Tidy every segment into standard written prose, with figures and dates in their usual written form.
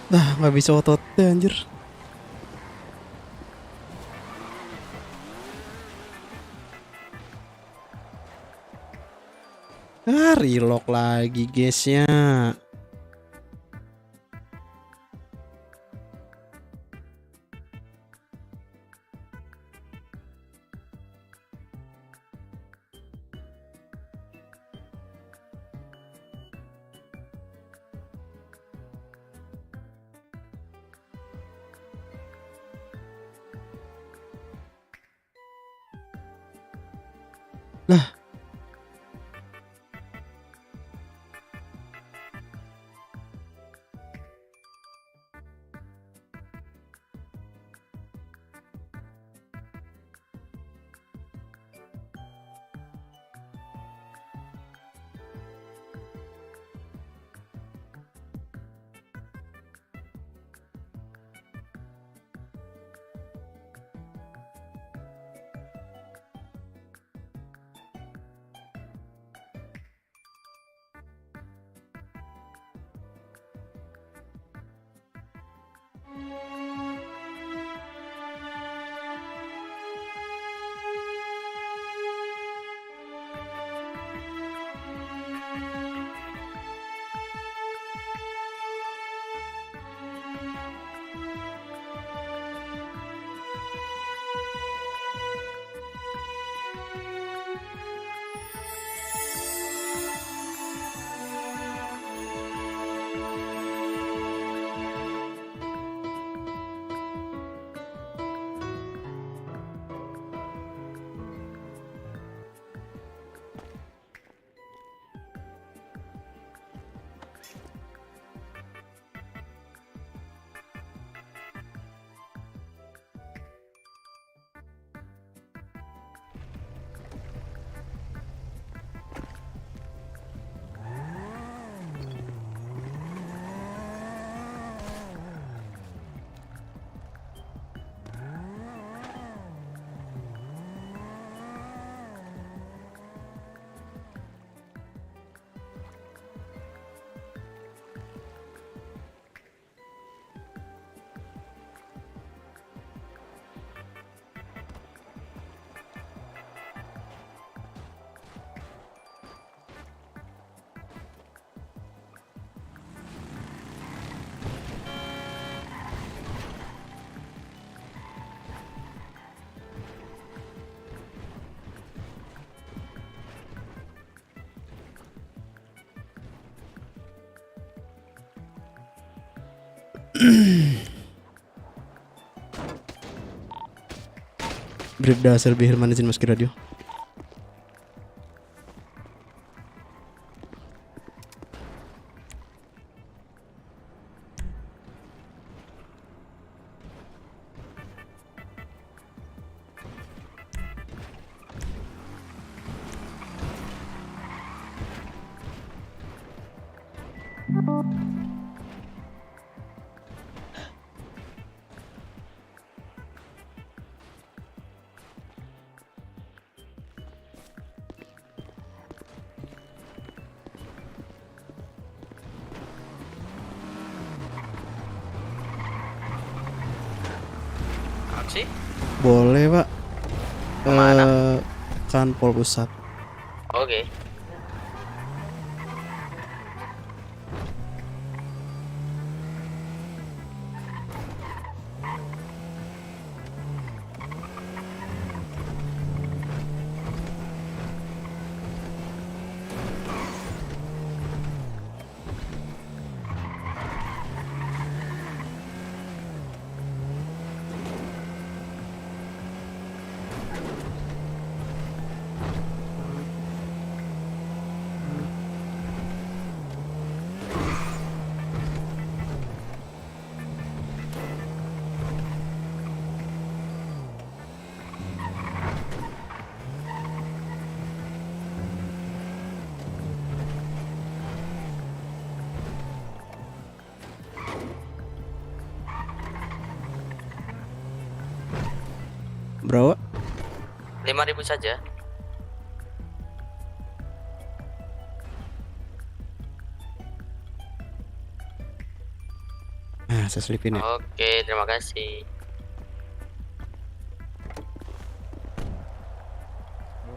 Nggak bisa otot anjir. Relock lagi guysnya. Lah, Bribda Selby Herman izin meski radio. Sih? Boleh pak. Kemana? Kanpol pusat. Oke. Bro, 5.000 saja. saya selipin ya. Oke, terima kasih.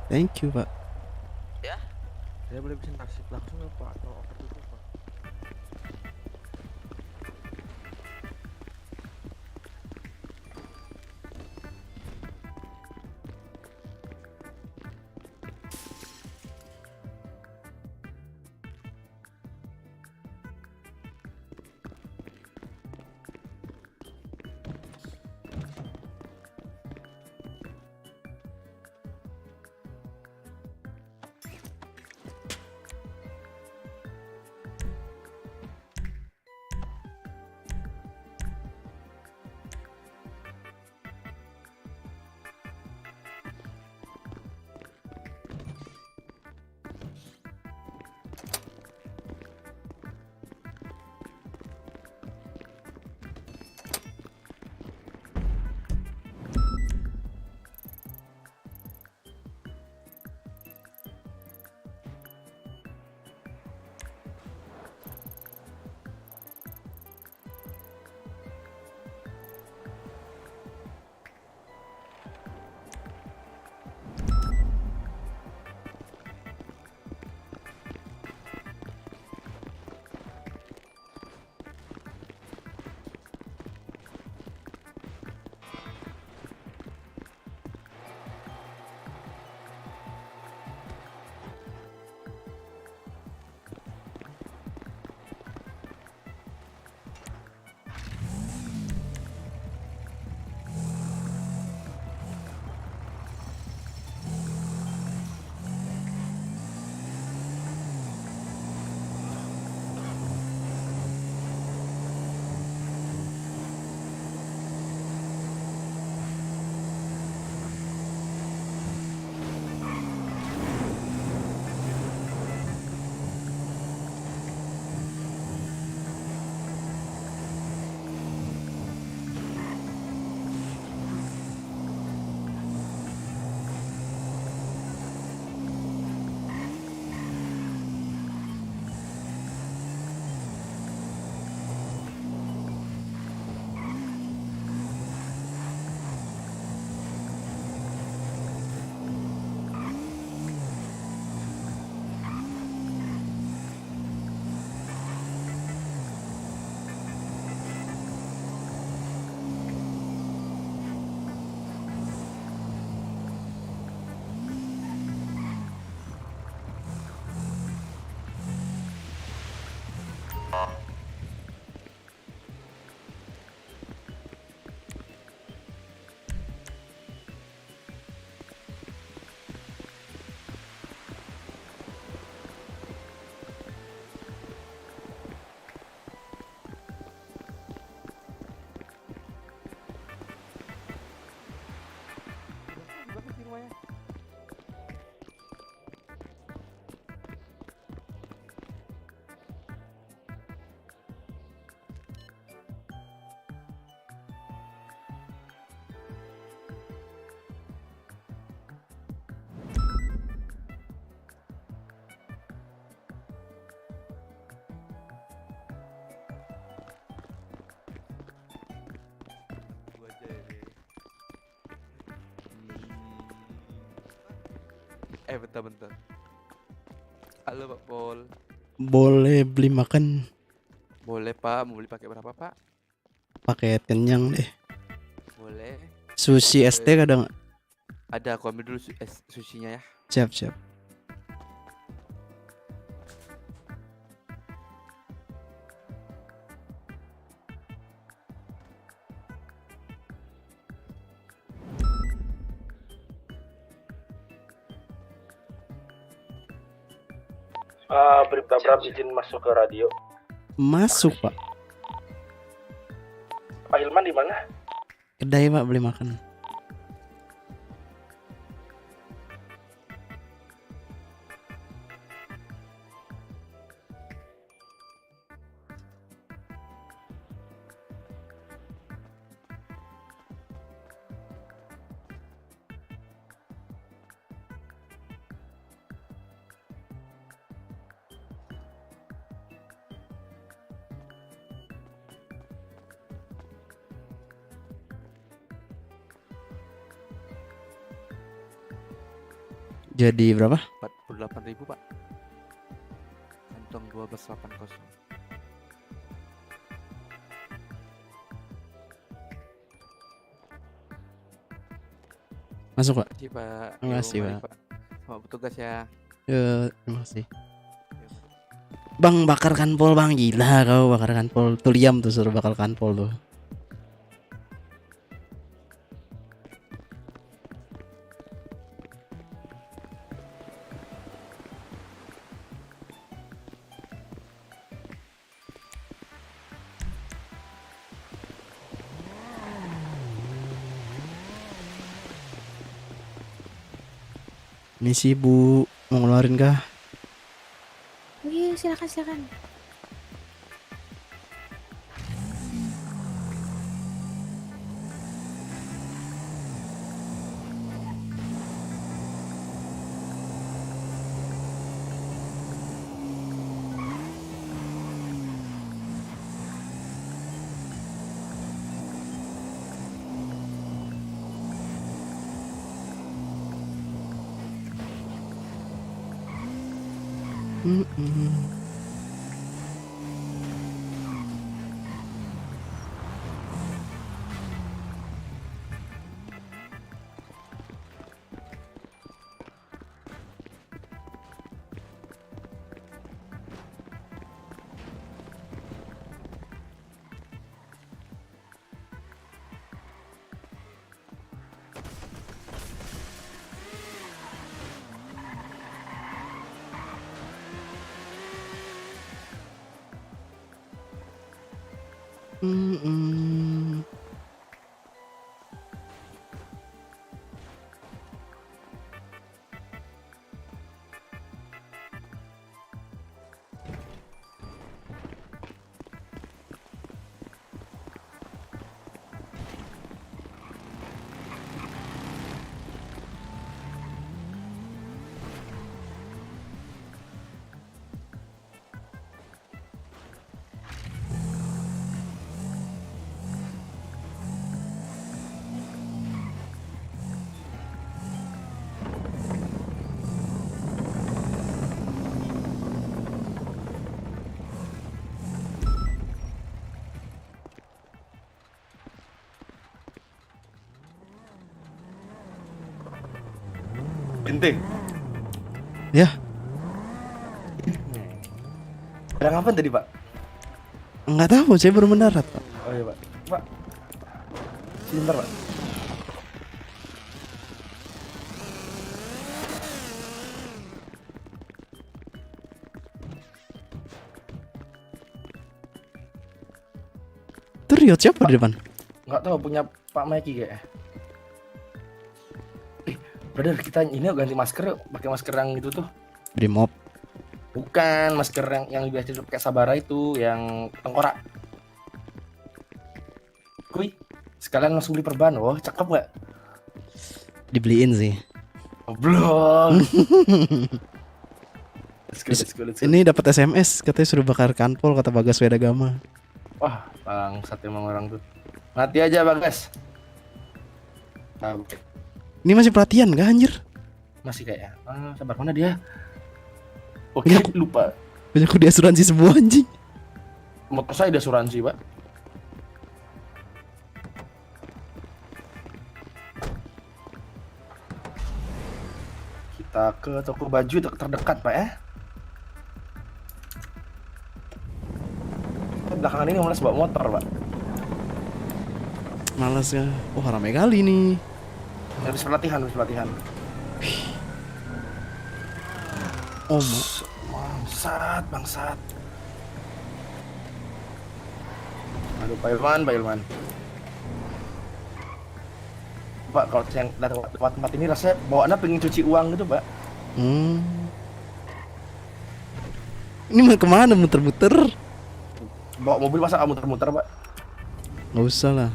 Thank you, Pak. Ya. Saya boleh pesen taksi langsung ya Pak atau over dulu Pak? Bentar. Halo Pak Pol. Boleh beli makan Boleh Pak, mau beli pakai berapa Pak? paket kenyang deh. Boleh. Sushi ST kadang. Ada, aku ambil dulu sushinya ya. Siap, siap. Bribda Bram izin masuk ke radio. Masuk, Pak. Pak Hilman di mana? Kedai, Pak, beli makan. Jadi berapa? 48.000 pak. Kantong 1280. Masuk, Pak. Makasih pak. Terima kasih, mari, Pak. Selamat bertugas ya. Terima kasih. Bang, bakar kanpol bang, gila kau bakar kanpol. Tuh Liam tuh suruh bakar kanpol tuh. Misi Bu, mau ngeluarin kah? Oh iya, silakan silakan. Bintik. Ya, Ada apa tadi Pak? nggak tahu, saya baru mendarat, Pak. Oh iya Pak. Pak. Sebentar Pak. Itu Riot siapa di depan? Nggak tahu punya Pak Mikey kayaknya. Brother, kita ini yuk ganti masker yuk. Pakai masker yang itu tuh. Brimob. Bukan masker yang biasa pakai Sabara itu, yang tengkorak. Kui, sekalian langsung beli perban. Oh, cakep nggak? Dibeliin sih. Oh, belum. Let's go, let's go, let's go. Ini dapat SMS katanya suruh bakar kanpol kata Bagas Wedagama. Wah, bangsat emang orang tuh. Mati aja Bagas. Nah, Ini masih pelatihan gak anjir? masih kayak sabar mana dia? Oke, Punya aku- lupa. Punya aku di asuransi semua anjing. Motor saya di asuransi, Pak. Kita ke toko baju terdekat, Pak ya. Belakangan ini malas bawa motor, Pak. Males ya. Oh, ramai kali nih. Habis pelatihan, habis pelatihan. Oh, Bangsat, bangsat. Aduh, Pak Ilman, Pak Ilman. Pak, kalau yang lewat tempat ini rasanya bawaannya pengen cuci uang gitu, Pak. Ini mau kemana muter-muter? Bawa mobil masa kamu muter-muter, Pak? Nggak usah lah.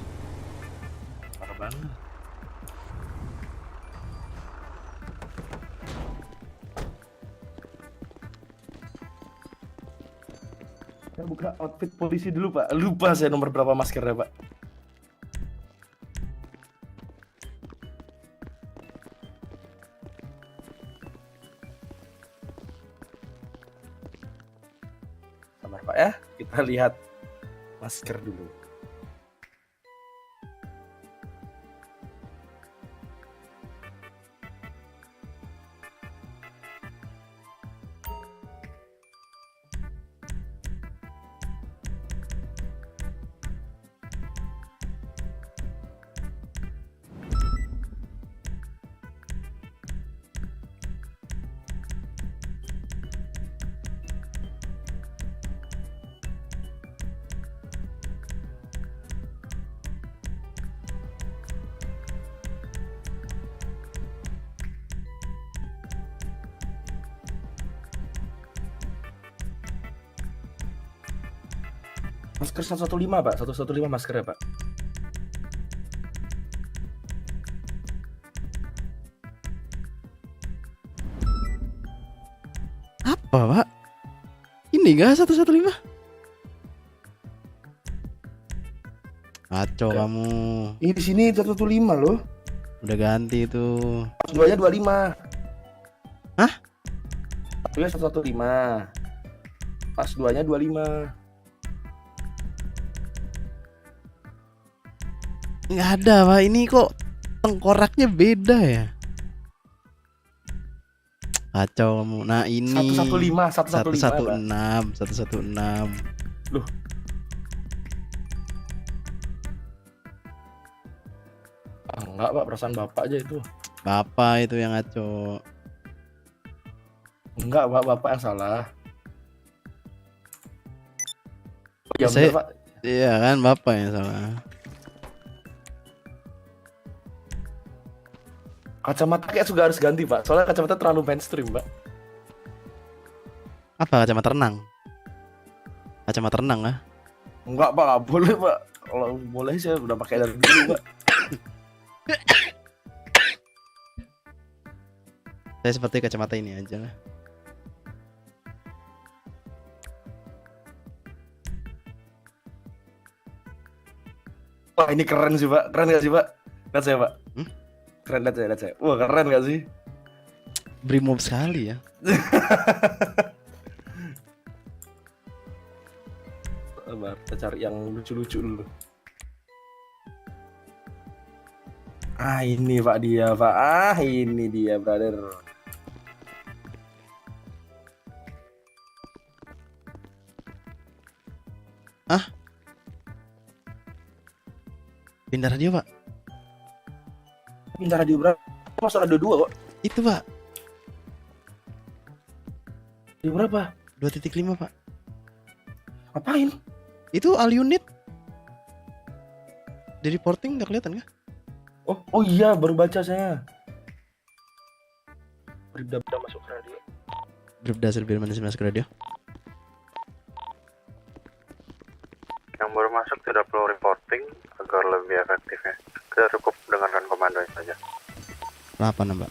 Parah banget. Saya buka outfit polisi dulu, Pak. Lupa saya nomor berapa maskernya, Pak. Sabar Pak ya. Kita lihat masker dulu. Masker 115 Pak, 115 masker ya Pak. Apa, Pak? Ini gak 115? Kacau Enggak. kamu. Ini di sini 115 loh. Udah ganti itu. Pas 2-nya 25. Hah? Satunya 115. Pas 2-nya 25. Nggak ada, Pak. Ini kok tengkoraknya beda ya? Kacau kamu. Nah, ini 115, 115. 116, 116. Enggak Pak, perasaan Bapak aja itu. Bapak itu yang ngaco. Enggak Pak, Bapak yang salah. Oh, iya Saya- bener Pak. Iya kan, Bapak yang salah. Kacamata kayak juga harus ganti Pak. Soalnya kacamata terlalu mainstream Pak. Apa kacamata renang? Kacamata renang ah? Enggak Pak, nggak boleh Pak. Kalau boleh saya udah pakai dari dulu Pak. Saya seperti kacamata ini aja lah. Wah ini keren sih Pak. Keren gak sih Pak? Lihat saya Pak. Hmm? Keren, lihat saya. Wah keren gak sih? Brimob sekali ya. Sabar, kita cari yang lucu-lucu dulu. Ah ini Pak dia Pak. Ah ini dia brother. Pindah radio, Pak. Pindah radio berapa? Masuk radio 2 kok. Itu, Pak. Radio berapa? 2.5, Pak. Ngapain? Itu all unit. Di reporting nggak kelihatan kah? Oh iya baru baca saya. Bribda masuk radio. Bribda Serbia mana masuk radio? Yang baru masuk tidak perlu reporting agar lebih efektif ya. Kita cukup dengarkan komando saja. Apa nambah?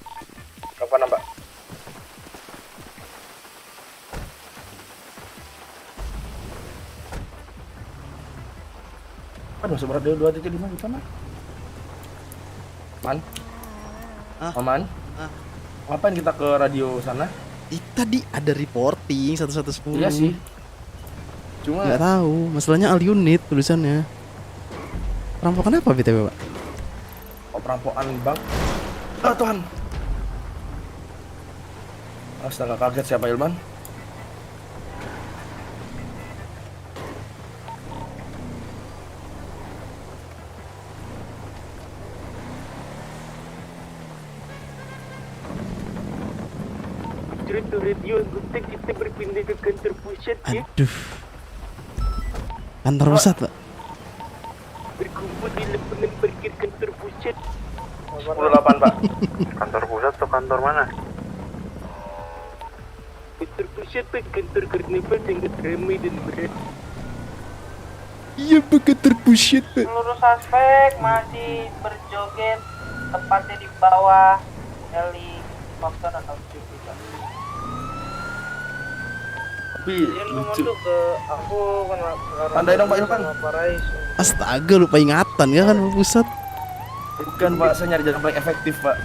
Apa nambah? Kan masuk radio 2.5 kita mah. Man? Ah. Aman? Ah. Ngapain kita ke radio sana? Tadi ada reporting 1110. Iya sih. Cuma Nggak tahu, masalahnya all unit tulisannya. Perampokan apa BTW, Pak? perampokan bank. Ah Tuhan. Astaga kaget siapa Ilman? Cerita radio anggota kita berpindah ke kantor pusat ya. Aduh. Kantor pusat, Pak. Berkumpul di lapangan parkir kantor pusat. 108 Pak. Kantor pusat atau kantor mana? Kantor pusat Pak, kantor karnaval sangat ramai dan berat. Iya, Pak, kantor pusat, Pak. Seluruh suspek masih berjoget tepatnya di bawah helikopter atau Jupiter. Tapi Yang lucu. masuk ke aku kena sekarang. Tandai dong, Pak Irfan. Sama Parais. Astaga, lupa ingatan ya kan pusat. Bukan Pak, saya nyari jalan paling efektif Pak.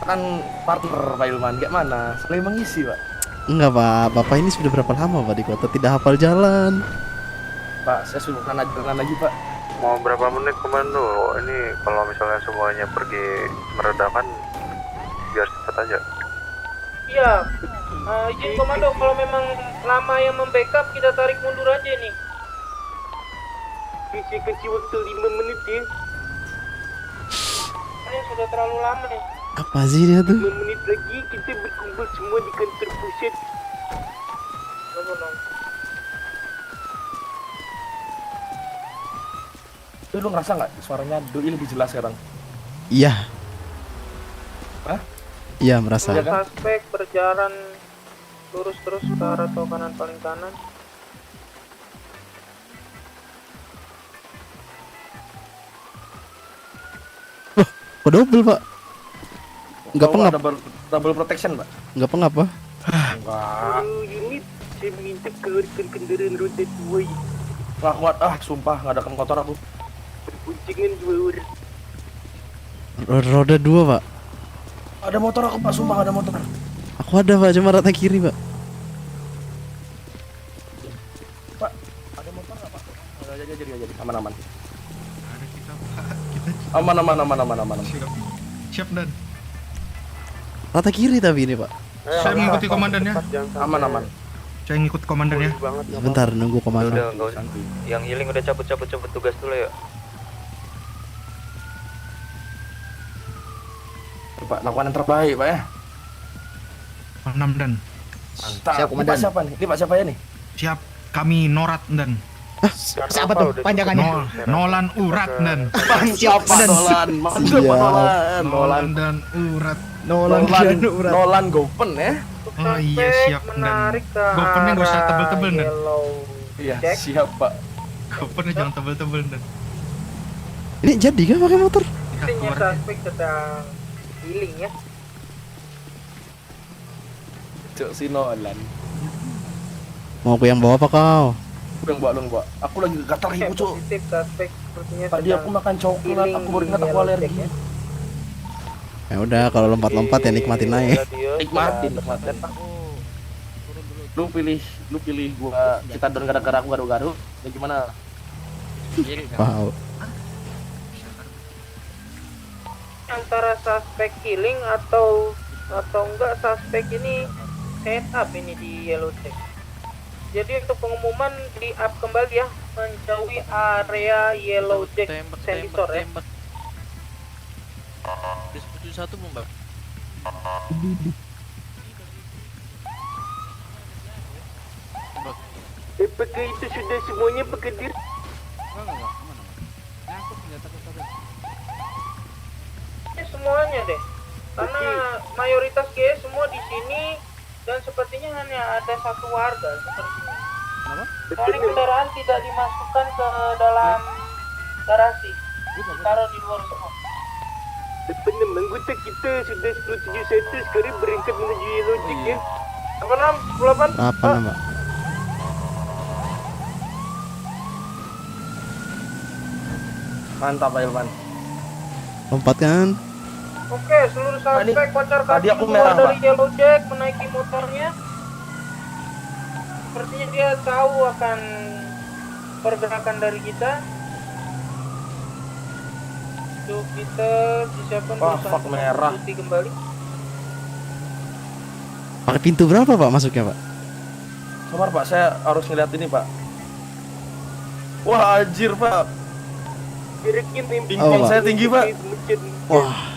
kan partner Pak Ilman, kayak mana? Saling mengisi Pak. Enggak Pak, Bapak ini sudah berapa lama Pak di kota tidak hafal jalan? Pak, saya sudah pernah jalan lagi Pak. Mau berapa menit komando? Ini kalau misalnya semuanya pergi meredakan biar cepat aja. Iya. Izin komando, kalau memang lama yang membackup kita tarik mundur aja nih. Bisa kasih waktu 5 menit ya. Ini sudah terlalu lama nih. Apa sih dia tuh? 5 menit lagi kita berkumpul semua di kantor pusat. Tunggu dong. Lu ngerasa nggak suaranya Doi lebih jelas sekarang? Iya. Hah? Iya merasa. Iya kan? Suspek berjalan lurus terus ke arah tol kanan paling kanan. Kok double Pak? Enggak pengap, Double protection Pak? enggak pengap Pak? Enggak. Unit, saya minta keluarkan kendaraan roda 2 ya. Nggak kuat, sumpah nggak ada motor aku. Berboncengan 2 orang. Roda 2 Pak. Ada motor aku Pak, sumpah nggak ada motor. Aku ada Pak, cuma rata kiri Pak. Pak, ada motor nggak Pak? Nggak jadi, aman. Ada kita Pak, kita Aman. siap dan Rata kiri tapi ini Pak. saya mengikuti komandannya. Aman. Saya ngikut komandannya. Bentar nunggu komando. Udah, nggak usah. Yang healing udah cabut tugas dulu ya. Pak, lakukan yang terbaik Pak ya. 6 dan Mantap. Siap, Komandan. Ini Pak siapa nih? Ini Pak siapa ya nih? siap. Kami Norat dan Siapa tuh panjangannya? Nolan Urat dan Siapa Nolan? Mantap Pak Nolan. Nolan dan Urat. Nolan Gopen ya. Oh iya siap dan Menarik ke Gopennya gak usah arah tebel-tebel dan yellow Iya, jack. siap Pak. Gopennya jangan tebel-tebel dan Ini jadi kan pakai motor? kita Sepertinya keluar. suspek sedang healing ya. Cuk si Nolan. Mau aku yang bawa apa kau? Lu yang bawa. Aku lagi gatal ibu Cuk. Positif suspek sepertinya Tadi aku makan coklat, healing aku baru ingat aku yellow alergi. jack ya. Ya udah kalau lompat-lompat ya nikmatin aja. Nikmatin. Lu pilih gua kita down gara-gara aku garu-garu. Ya gimana? Wow. Antara suspek healing atau enggak suspek ini setup ini di yellow jack. Jadi untuk pengumuman di up kembali ya, menjauhi area yellow jack sensor ya. Apakah itu sudah semuanya berkedir? Ini semuanya deh. Karena mayoritas GS semua di sini dan sepertinya hanya ada satu warga sepertinya. Soalnya kendaraan tidak dimasukkan ke dalam garasi, ditaruh di luar semua. Apa nama anggota kita sudah 1071 sekarang berangkat menuju Yellow Jack ya. Apa nama? 18? Apa nama? Mantap Pak Ilman. Lompat kan? Oke, seluruh suspek pacar tadi kaki aku keluar merah, dari Pak. Yellow Jack menaiki motornya. Sepertinya dia tahu akan pergerakan dari kita. Yuk kita disiapkan Wah, berusaha fuck, untuk merah. mengikuti kembali. Pakai pintu berapa Pak masuknya Pak? Sabar Pak, saya harus ngeliat ini Pak. Wah anjir Pak. Jaraknya Pingpong Oh, Pak. saya tinggi Pak. Wah.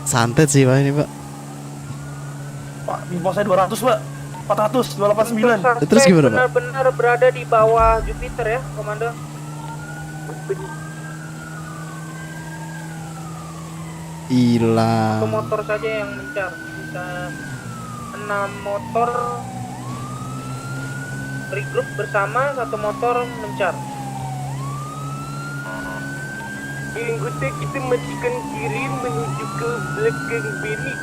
Santet sih Pak ini Pak. Pak, pingpong saya 200 Pak. 400, 289. Suspek Terus gimana, Pak? benar-benar berada di bawah Jupiter ya, Komando. Satu Hilang. motor saja yang mencar. Bisa 6 motor regroup bersama, satu motor mencar. Anggota kita matikan kiri menuju ke belakang bini.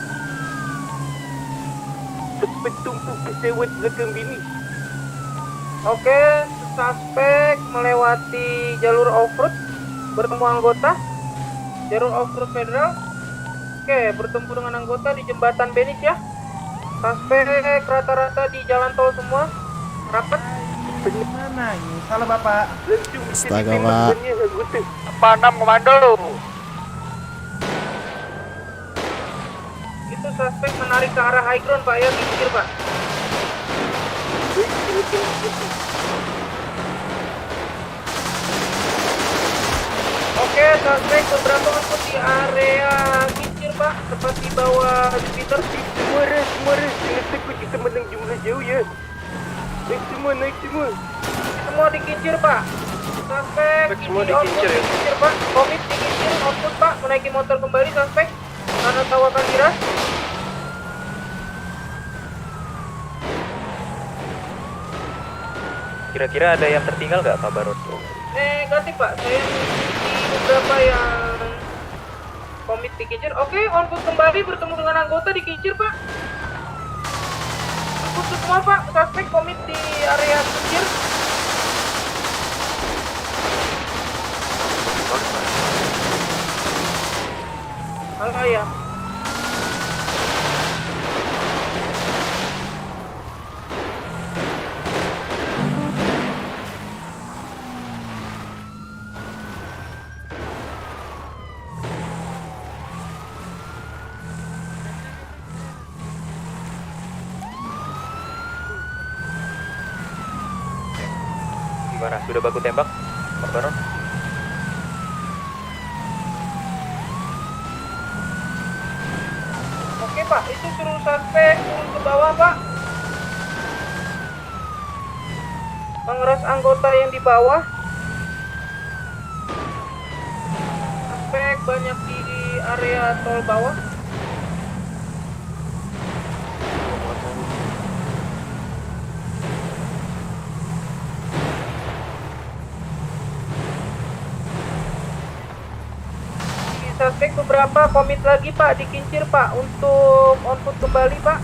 Tepat tumpu pesawat belakang bini. Oke, suspek melewati jalur off-road bertemu anggota jalur off-road federal. Oke, bertemu dengan anggota di jembatan Benis ya. Suspek rata-rata di jalan tol semua. Rapat. Gimana ini? Salah Bapak. Astaga, Pak. 46 komando. Itu suspek menarik ke arah high ground Pak ya, pinggir Pak. Oke, suspek beberapa untuk di area kincir Pak, tepat di bawah Jupiter. Semua res, jangan takut kita menang jumlah jauh ya. Naik semua. Semua di kincir Pak. Suspek Semua di kincir ya? Kincir Pak, komit di kincir, output Pak, menaiki motor kembali suspek. Karena tahu akan miras. Kira-kira ada yang tertinggal nggak Pak Barot? Negatif Pak, saya mengikuti beberapa yang komit di kincir. Oke, output kembali bertemu dengan anggota di kincir Pak. Output semua Pak, suspek komit di area kincir. Halo ya. Gimana? Sudah baku tembak, Pak Barot? Oke Pak, itu suruh suspek turun ke bawah Pak. Mengeras anggota yang di bawah. Suspek banyak di area tol bawah. Suspek beberapa komit lagi Pak di kincir Pak untuk output kembali Pak.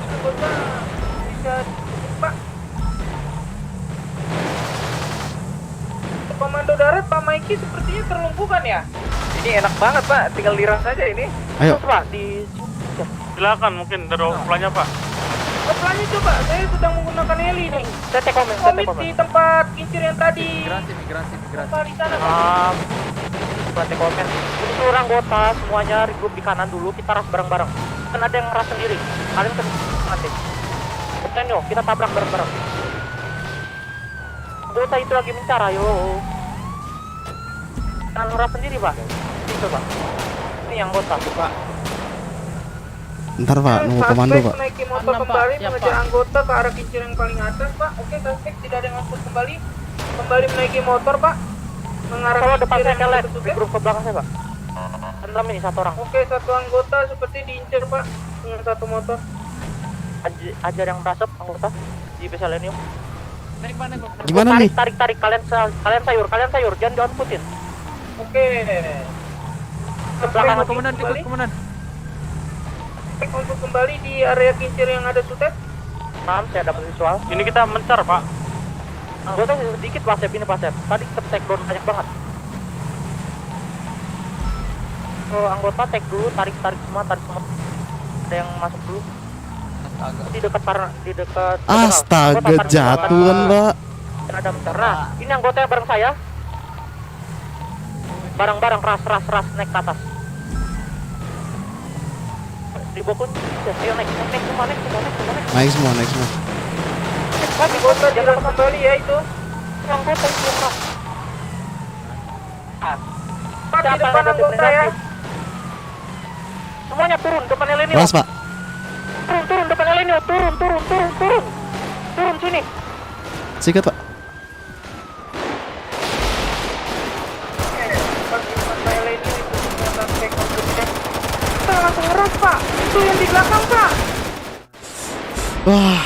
Anggota bisa Pak. Komando darat Pak Mikey sepertinya terlumpuhkan ya. Ini enak banget Pak, tinggal liras saja ini. Ayo. Terus, Pak di Silakan mungkin dari overflow-nya Pak. Kepalanya coba, saya sedang menggunakan heli nih. Komit di tempat kincir yang tadi. Migrasi. Tempat di sana Pak. Berarti komen. Ini seluruh anggota semuanya regroup di kanan dulu, kita ras bareng-bareng. Kan ada yang ras sendiri. Kalian ke nanti. Kapten yo, kita tabrak bareng-bareng. Anggota itu lagi mencar, ayo. Kan ras sendiri Pak. Itu Pak. Ini anggota Pak. Ntar Pak, nunggu komando Suspek Pak. menaiki motor kembali mengejar anggota ke arah kincir yang paling atas Pak. Oke, suspek tidak ada yang angkut kembali. Kembali menaiki motor Pak. Mengarah Kalau depan kincir saya yang kalian, tertutup. regroup ke belakang saya Pak. Dalam ini satu orang. Oke, satu anggota seperti diincar Pak dengan satu motor. Ajar yang merasap anggota di Besalenium. Gimana nih? Tarik kalian sayur, jangan downputin. Oke. Ke belakang lagi. Komandan, ikut komandan. Untuk kembali di area kincir yang ada sutet. Paham, saya dapat visual. Ini kita mencar Pak. Anggota sedikit pasep ini pasep. Tadi ke take down banyak banget. Anggota take dulu, tarik semua. Ada yang masuk dulu. Di dekat Astaga, jatuhan Pak. Ada mencar. Nah, ini anggota yang bareng saya. Bareng-bareng ras naik ke atas. Dibokun, ayo naik semua. Naik semua. Anggota jalan kembali ya itu. Anggota itu ras. Pak di depan anggota ya. Semuanya turun depan Elenio. Ras Pak. Turun depan Elenio. Turun. Turun sini. Sikat Pak. Kita langsung ngeras Pak. Itu yang di belakang Pak. Wah.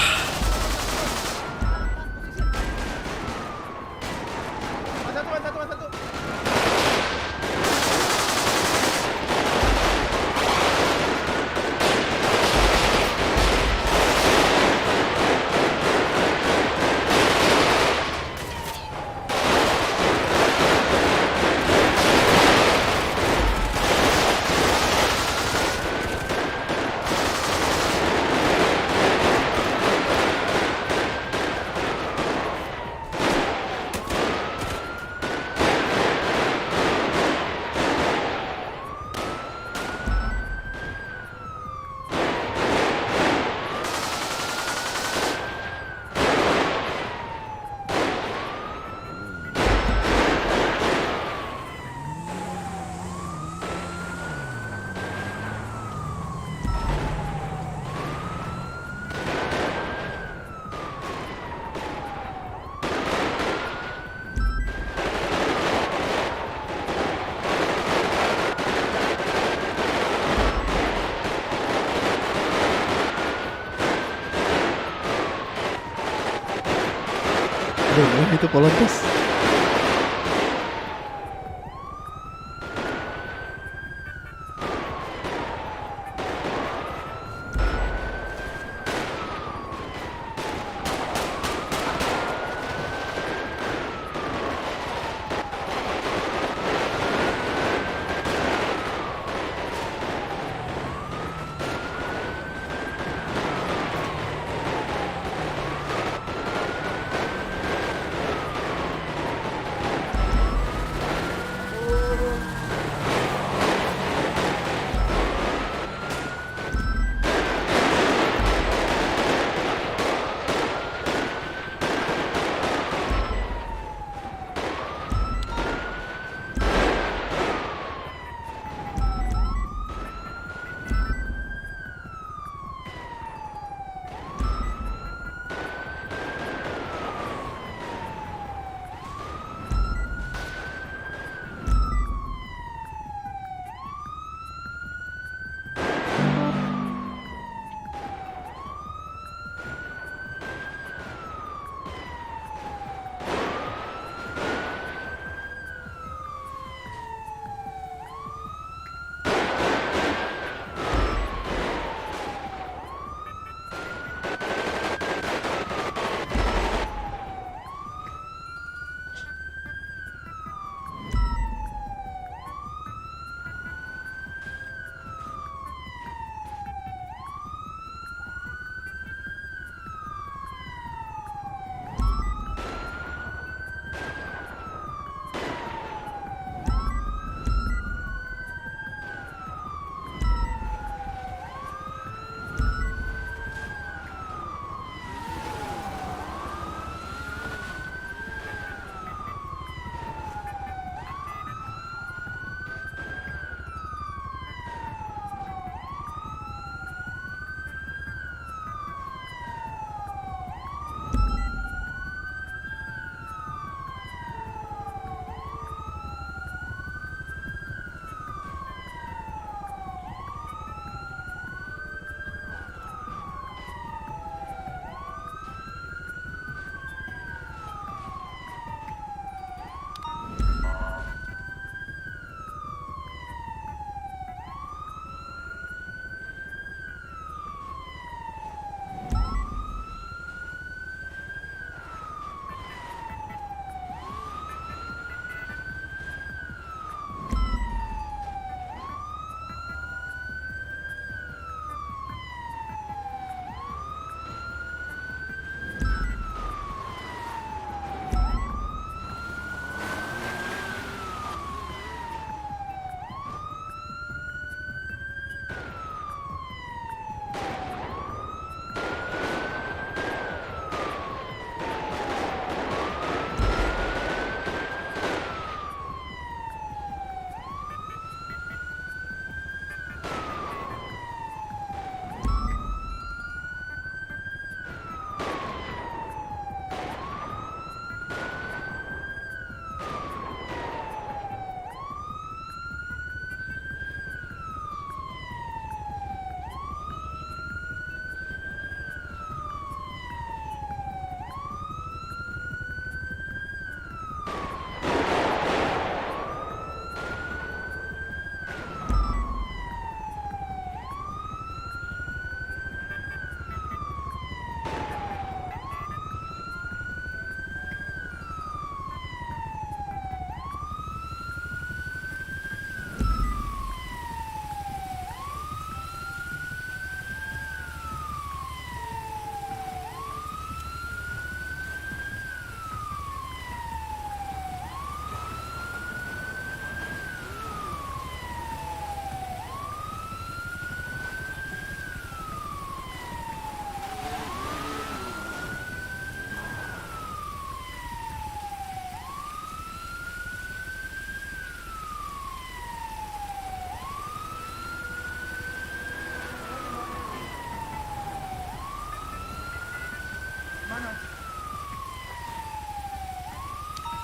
itu Polontes.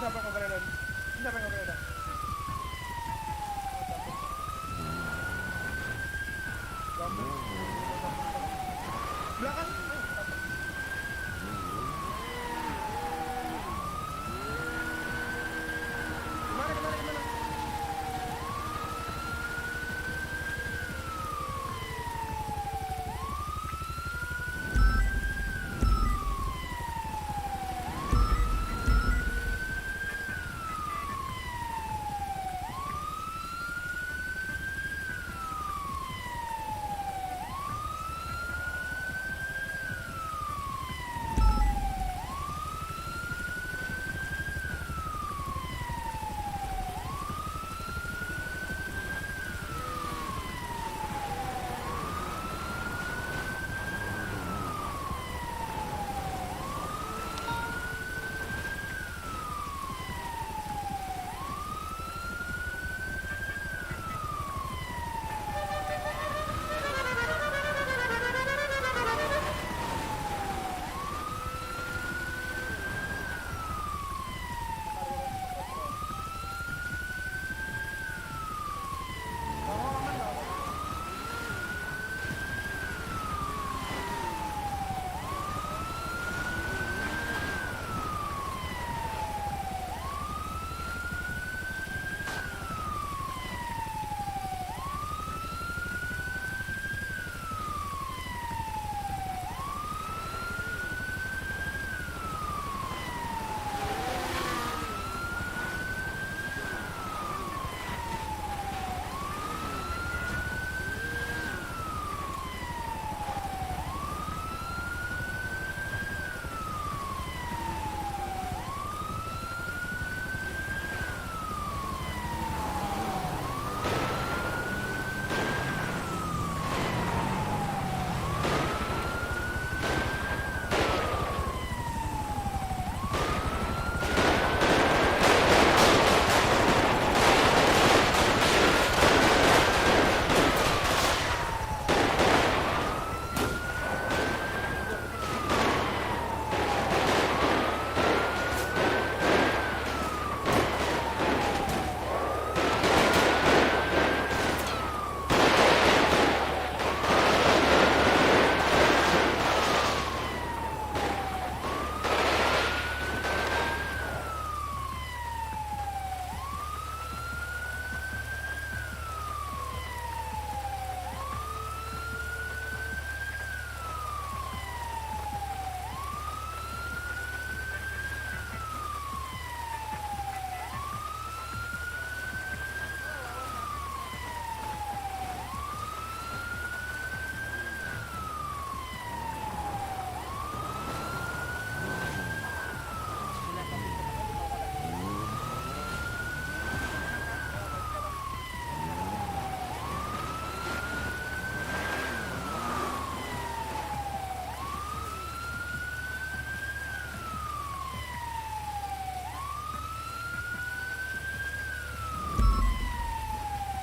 Siapa yang ngobrol? Siapa yang ngobrol? Belakang.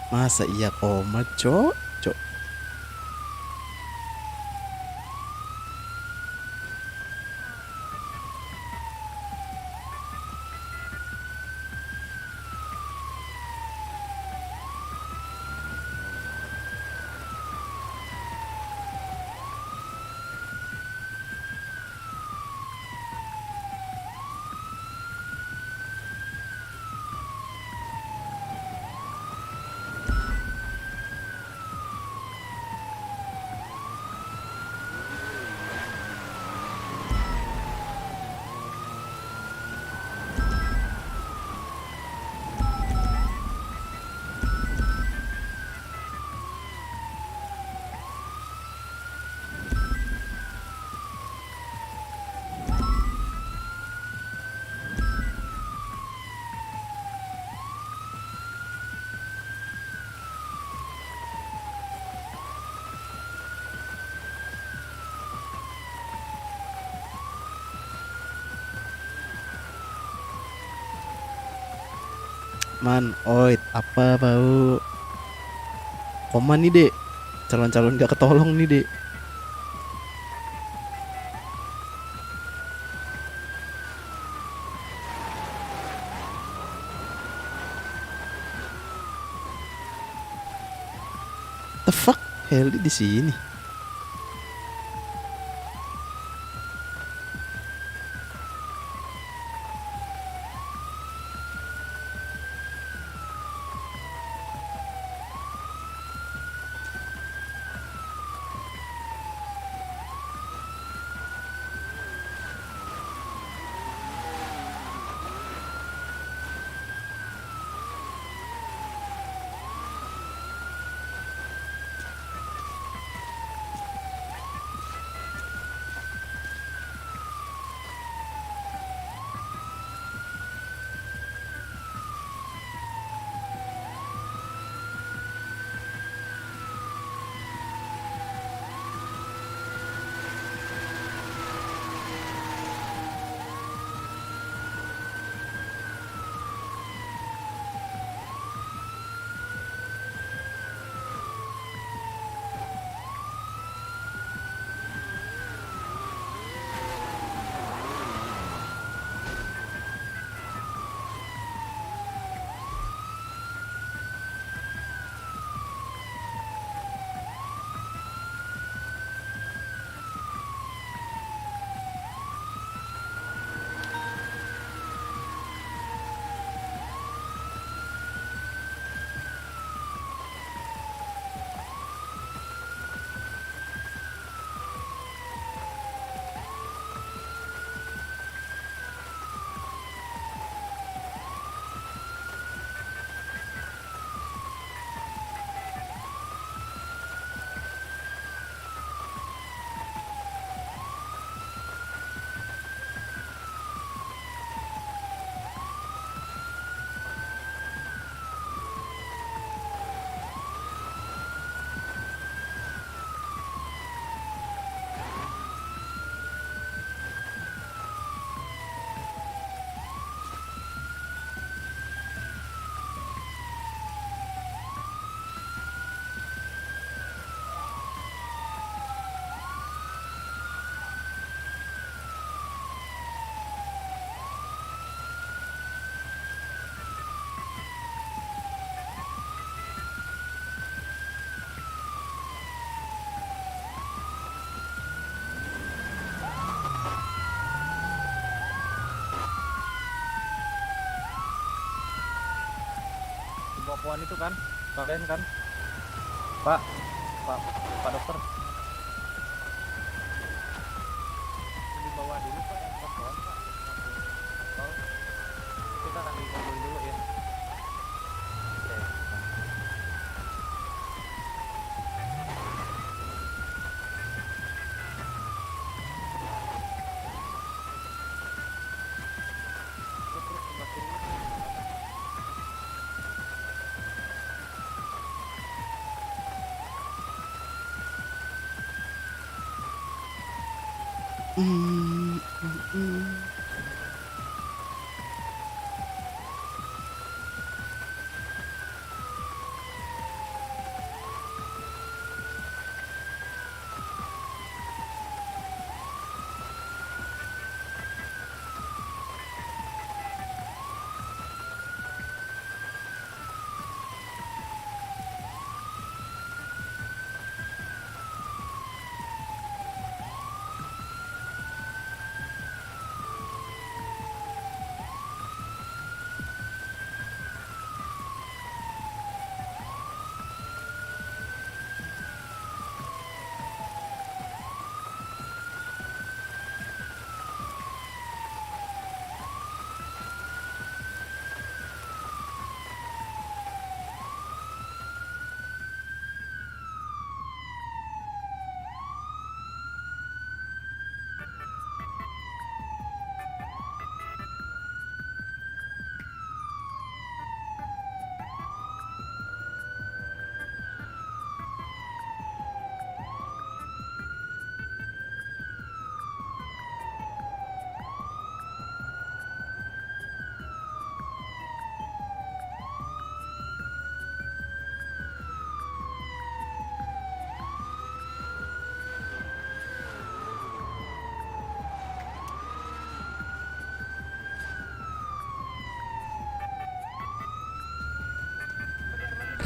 Masa iya koma, cok? Cok. Man, oit, apa bau? Koma nih, Dek. Calon-calon gak ketolong nih, Dek. The fuck? Heli di sini. Puan itu kan, kalian kan, Pak, Pak dokter. Dibawa dulu Pak yang ke pohon Pak. Oh, kita akan ngobrol dulu ya.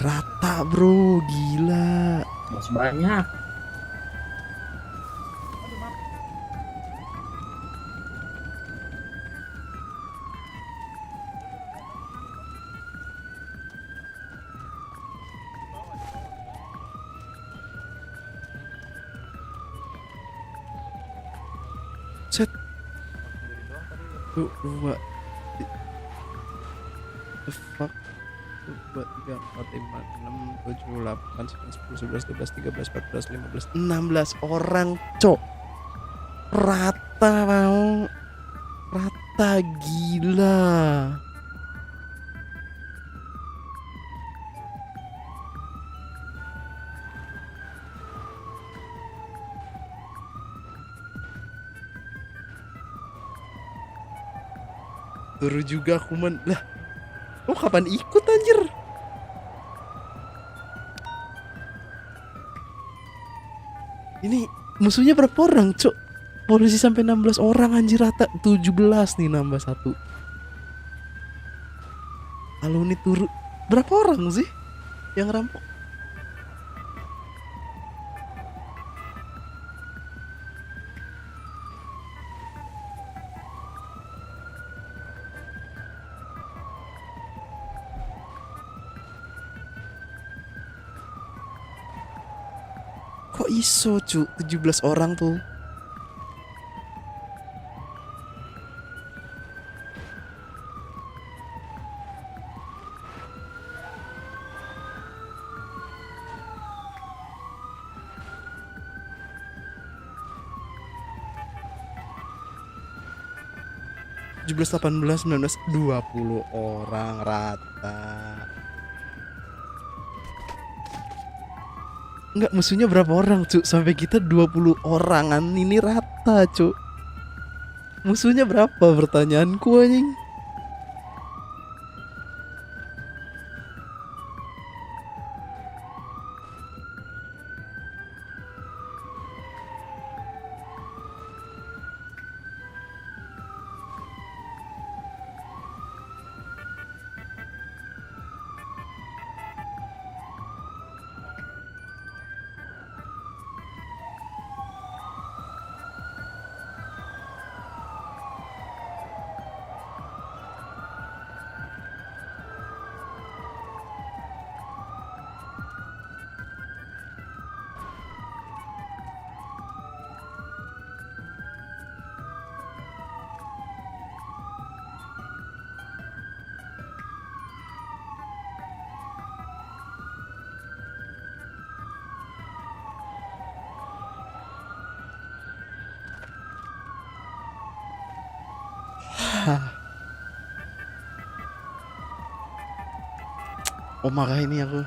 Rata bro, gila. Masih banyak. Set. Tuh, dua. The fuck. 2, 3, 4, 5, 6, 7, 8, 9, 10, 11, 12, 13, 14, 15, 16 orang, cok. Rata mau. Rata gila. Turun juga aku lah. Lo kapan ikut anjir? Ini musuhnya berapa orang, cok? Polisi sampai 16 orang anjir, rata 17 nih nambah 1. Kalau ini turun berapa orang sih yang rampok? Kok iso cu 17 orang tuh? Belas, 18, 19, 20 orang rata. Enggak, musuhnya berapa orang, Cuk? Sampai kita 20 orangan ini rata, Cuk. Musuhnya berapa pertanyaanku anjing? Oh marah ini aku.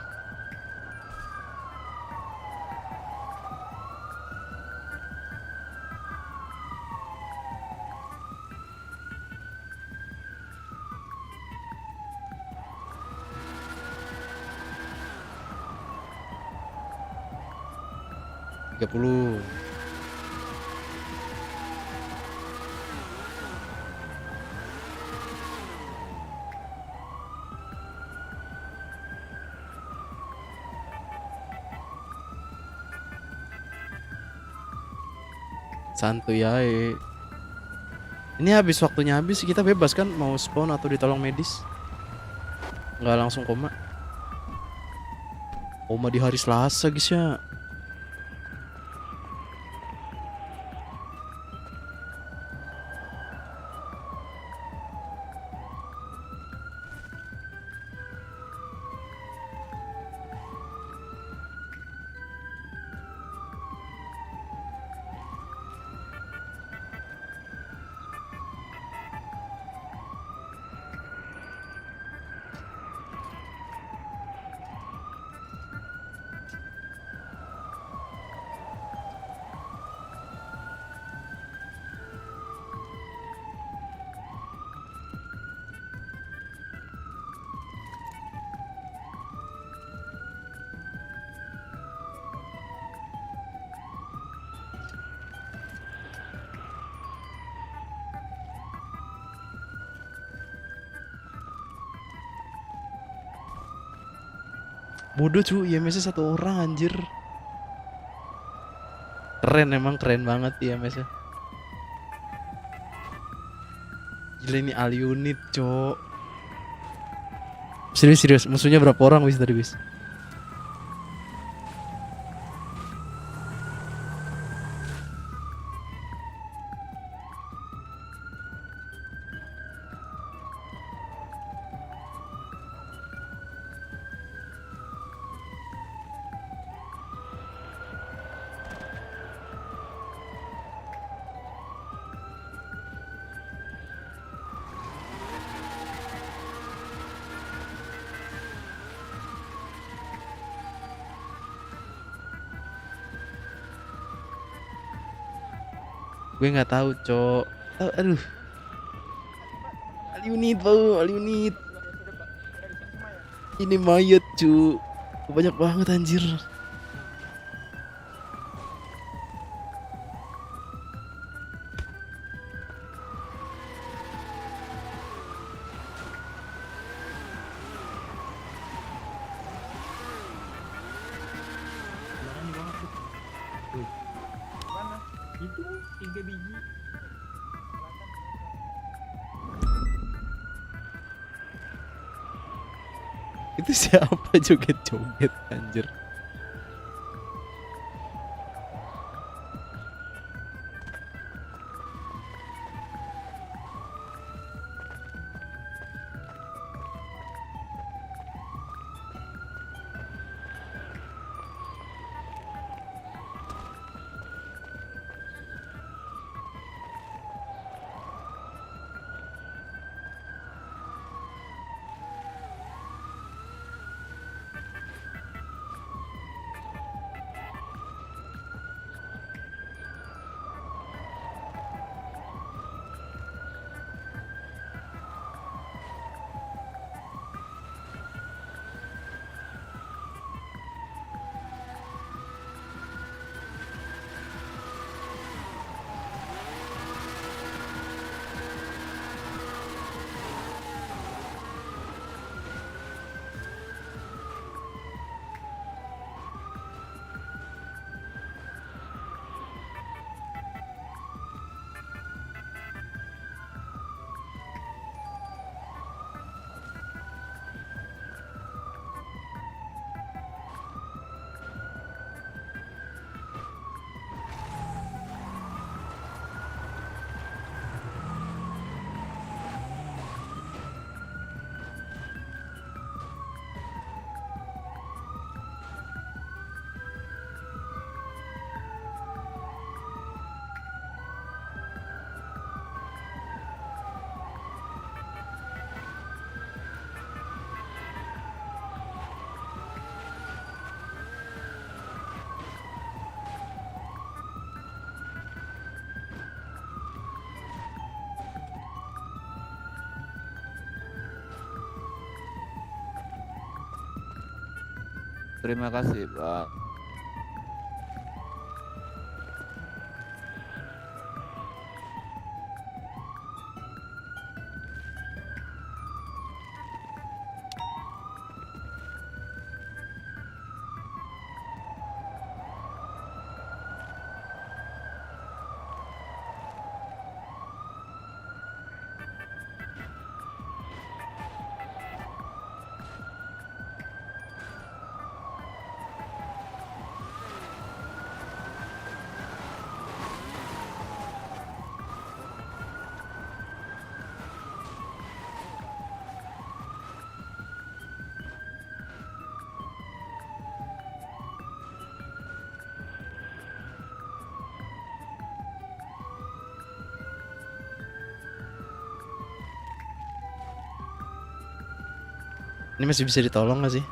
Tiga puluh. Santuy ya. Ini habis waktunya habis, kita bebas kan mau spawn atau ditolong medis. Nggak langsung koma. Koma di hari Selasa guys ya. Bodoh cu, IMS-nya 1 orang anjir. Keren, emang keren banget IMS-nya. Gila ini all unit cok. Serius, musuhnya berapa orang wis tadi wis? Gue nggak tahu, cok. Aduh. All unit, bau, all unit. Ini mayat, cu. Banyak banget anjir. Itu 3 biji. Itu siapa joget-joget anjir? Terima kasih, Pak. Ini masih bisa ditolong gak sih?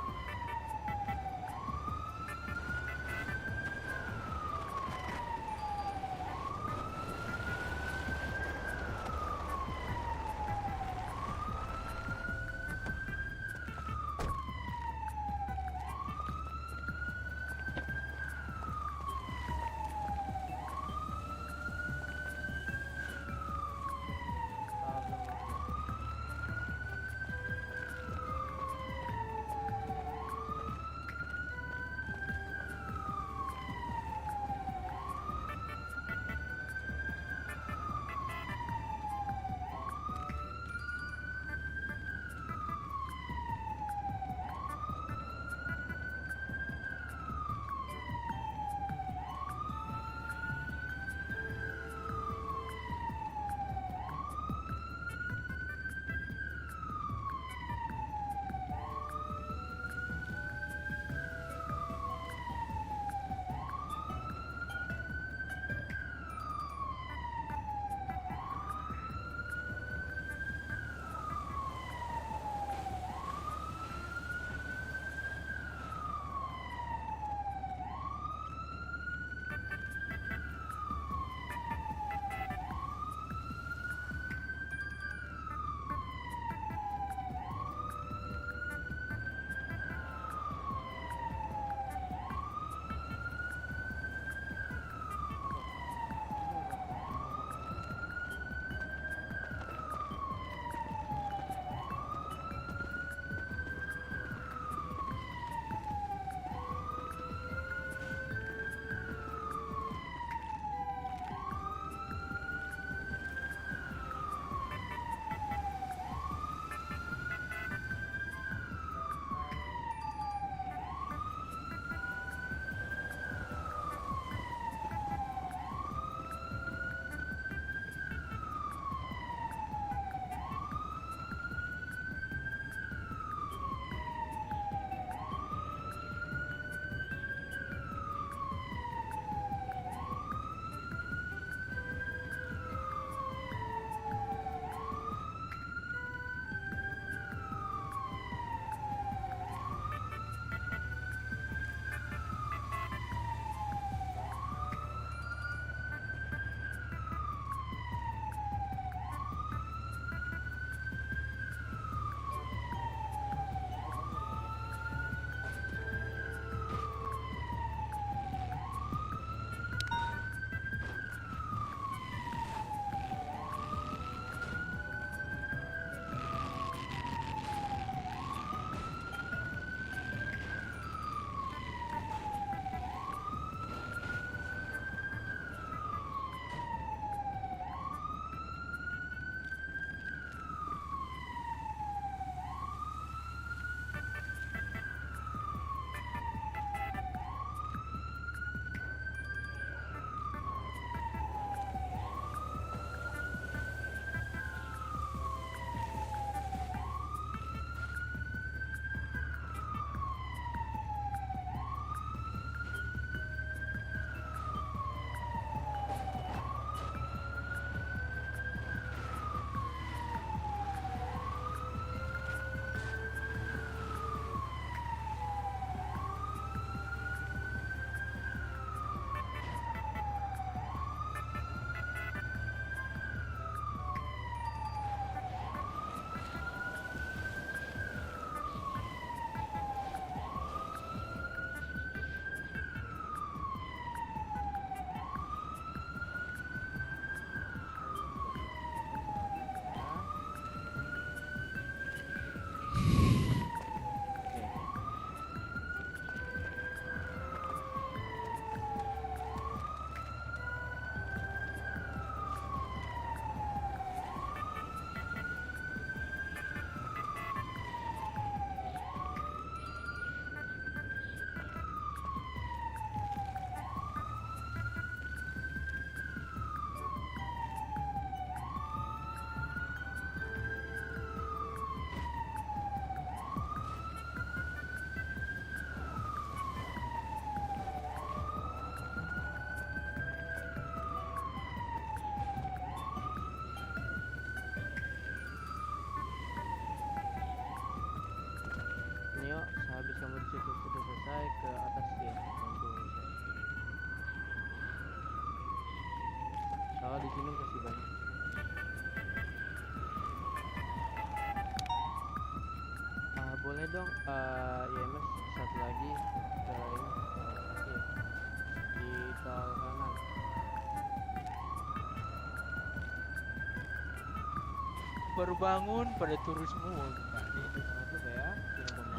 baru bangun pada turun semua. Nah, ini istirahat dulu ya.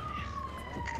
Jangan pemakaman ya.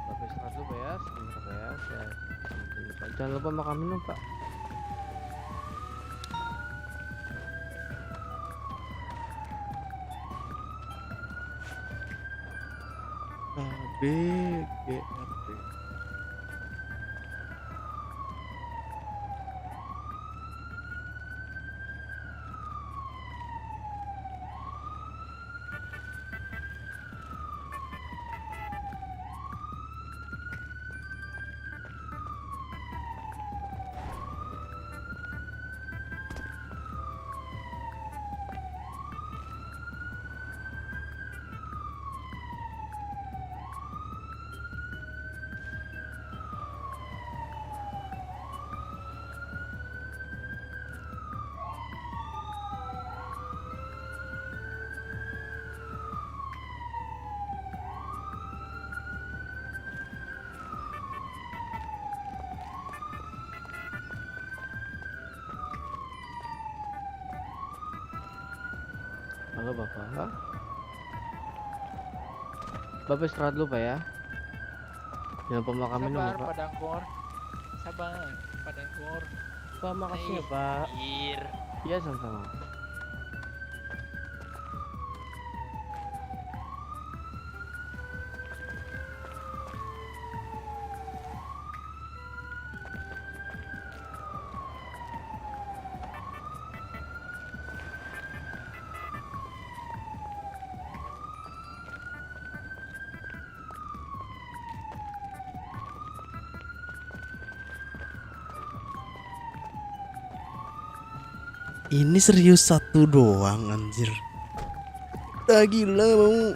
Bapak istirahat dulu Pak ya, sebentar Pak ya. Jangan lupa makan minum Pak. KBGRT. Halo Bapak. Bapak istirahat dulu Pak ya. Jangan lupa makan minum Sabar, Pak. Padangkor. Sabar, Padangkor. Pak makasih ya Pak. Iya sama-sama. Ini serius satu doang anjir. Udah gila mau.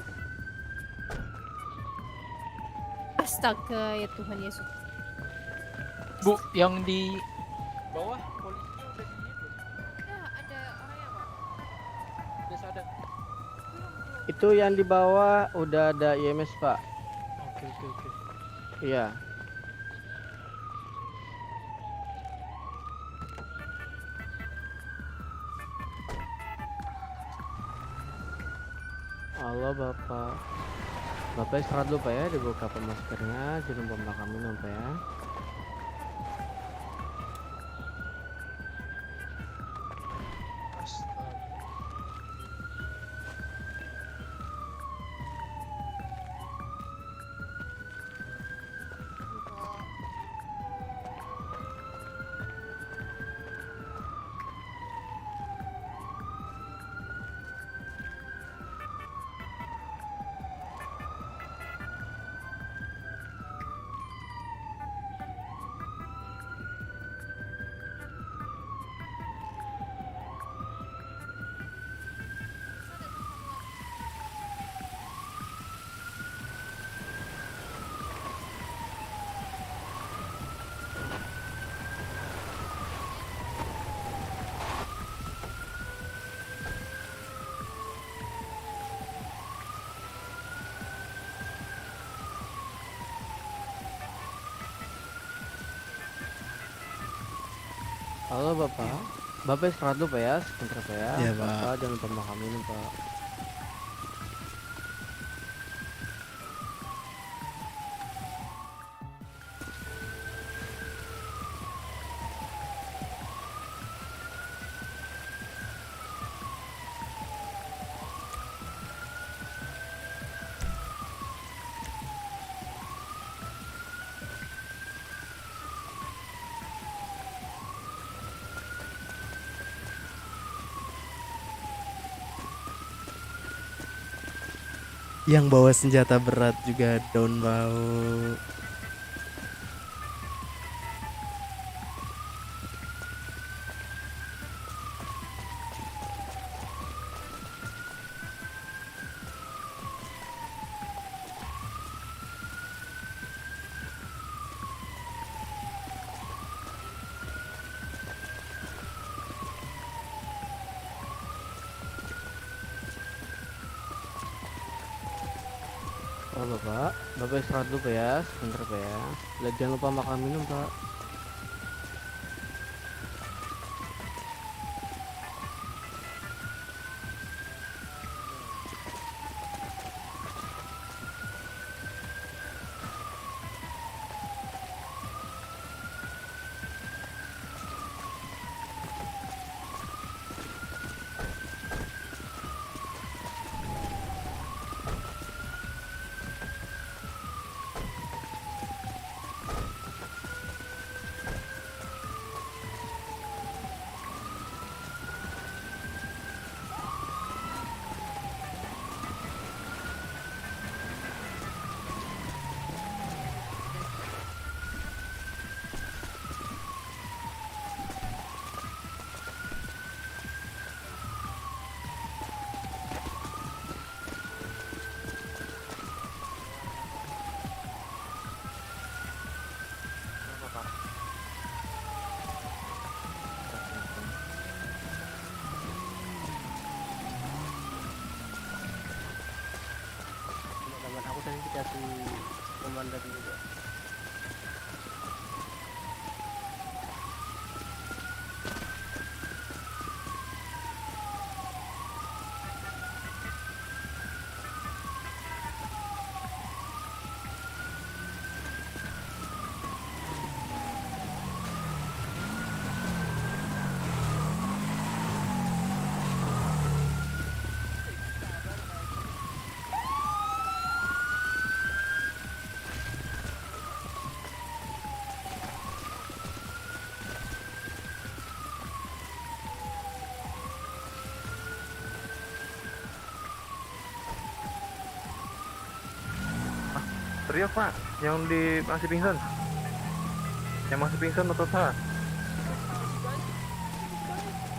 Astaga, ya Tuhan Yesus. Bu, yang di bawah polisinya udah di itu. Ya, ada orangnya Pak. Udah sadar. Itu yang di bawah udah ada IMS Pak. Oke. Iya. Halo Bapak. Bapak istirahat dulu Pak ya, dibuka maskernya, jangan lupa makan minum Pak ya. Halo Bapak. Bapak istirahat dulu Pak ya, sebentar Pak ya. Iya, Pak. Bapak jangan lupa makan minum Pak. Yang bawa senjata berat juga down bau. Oh bapak, bapak istirahat dulu Pak ya, sebentar Pak ya. Jangan lupa makan minum Pak. Teman aku tadi dikasih komandan juga. Teriak pak, yang masih pingsan. Yang masih pingsan otot pak.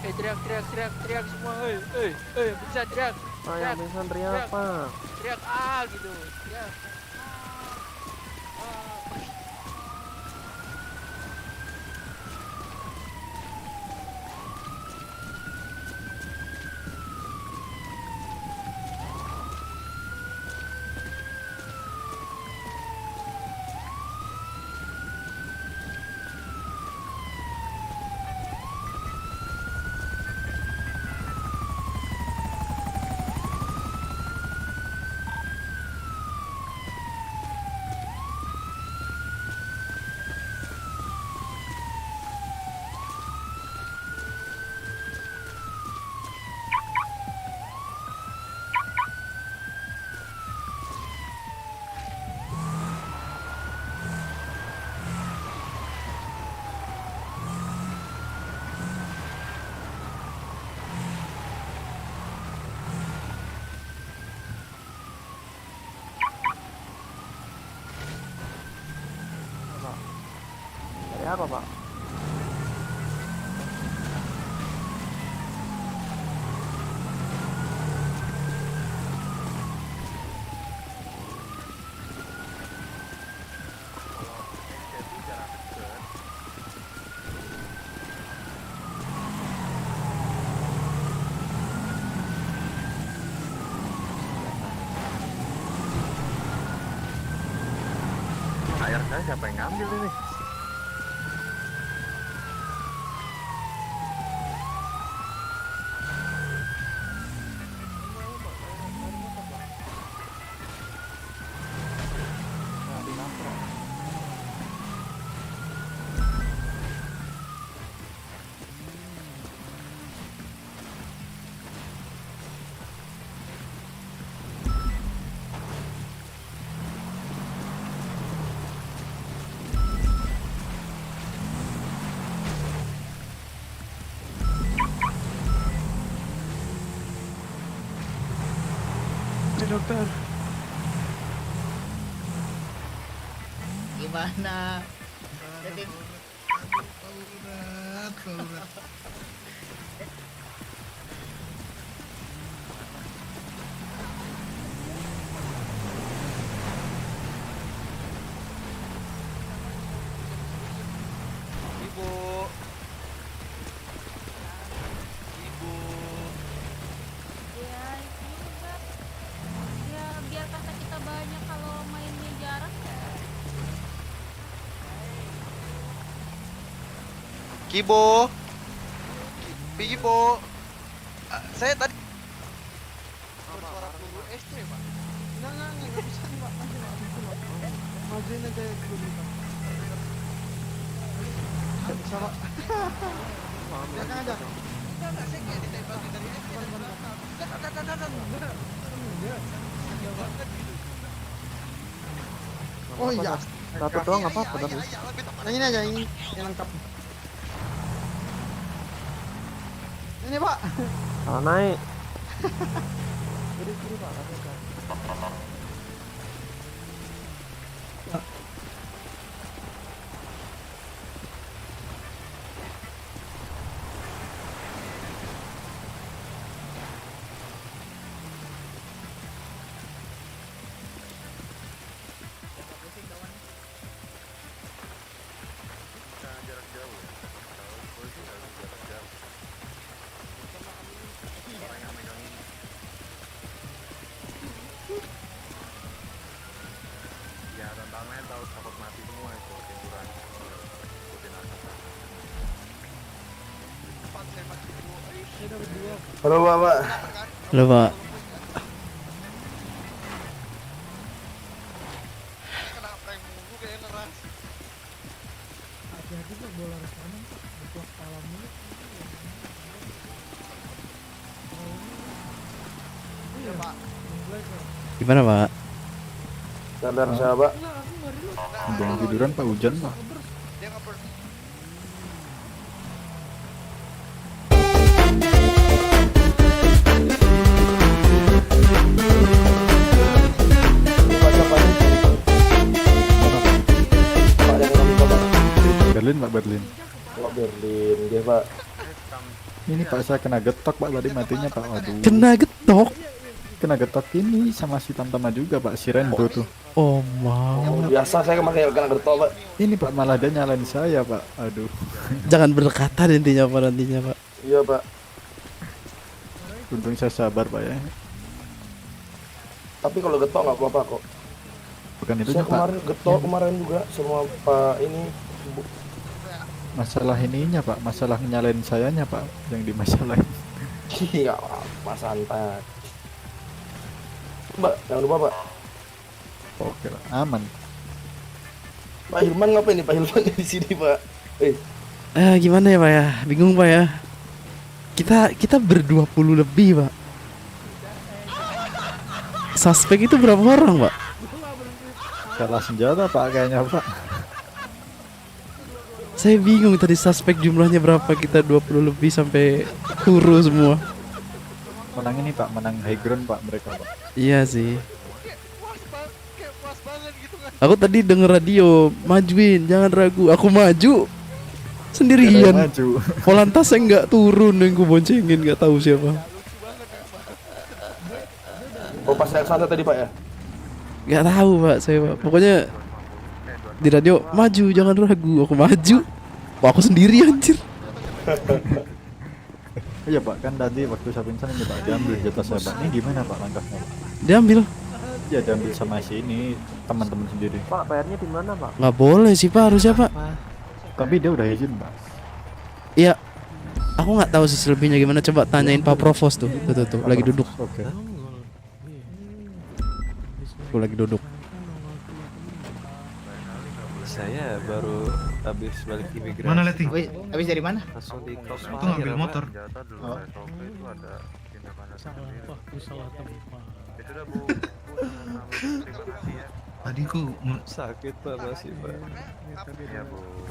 Teriak semua, bisa teriak. Pak yang pingsan teriak pak. Teriak gitu. Teriak. Dari apa pak? Air saya siapa yang ngambil ini? Dokter, gimana? Jadi Ya, ini juga. Ya, biar kata kita banyak kalau mainnya jarang ya. Kibo, Kibo, saya tadi bersuara peluru SD pak. Nggak bisa nih pak, majuin aja dulu pak. Bisa pak. Jangan aja. Enggak, saya kayak ditembak dari SD. Oh iya. Satu doang nggak apa-apa tapi. Nah, ini aja ini yang lengkap. Ini pak. Salah naik. Halo Bapak. Halo Pak. Gimana Pak? Sadar saya Pak. Udah tiduran Pak, hujan Pak. Berlin Pak, Berlin. Pak Berlin, dia Pak. Ini Pak, saya kena getok Pak, tadi matinya Pak. Aduh. Kena getok? Kena getok ini sama si Tamtama juga Pak, si Renbo tuh. Oh mau. Biasa saya kemarin kena getok Pak. Ini Pak, malah dia nyalain saya Pak. Aduh. Jangan berkata intinya Pak, nantinya Pak. Iya Pak. Untung saya sabar Pak ya. Tapi kalau getok nggak apa-apa kok. Bukan itu Saya Pak. kemarin getok kemarin juga semua Pak ini. Masalah ininya Pak, masalah nyalain sayanya Pak, yang dimasalahin. Iya, Mas santai. Mbak, jangan lupa Pak. Oke Pak, aman. Pak Hilman ngapain nih Pak Hilman di sini Pak? Gimana ya Pak ya? Bingung Pak ya. Kita ber-20 lebih Pak. Suspek itu berapa orang Pak? Kalah senjata Pak kayaknya Pak. Saya bingung tadi suspek jumlahnya berapa, kita 20 lebih sampai huru semua. Menang ini Pak, menang high ground Pak mereka Pak. Iya sih. Aku tadi denger radio, majuin, jangan ragu. Aku maju sendirian. Maju. Polantas saya nggak turun, yang gue boncengin nggak tahu siapa. Oh pas naik sana tadi Pak ya? Nggak tahu Pak saya Pak. Pokoknya di radio maju, jangan ragu. Aku maju. Wah, aku sendiri anjir. Iya Pak, kan tadi waktu saya pingsan ini Pak, diambil jatah saya Pak. Ini gimana Pak langkahnya Pak? Diambil. Ya diambil sama si ini, teman-teman sendiri. Pak, PR-nya di mana Pak? Nggak boleh sih Pak, harusnya Pak. Tapi dia udah izin Pak. Iya. Aku nggak tahu sih selebihnya gimana. Coba tanyain Pak Provos tuh. Tuh, lagi duduk. Oke. Aku lagi duduk. Saya baru habis balik imigrasi. Mana Leti? Habis dari mana? Langsung di cross Itu ngambil motor. Oh. Tadi aku sakit Pak masih Pak.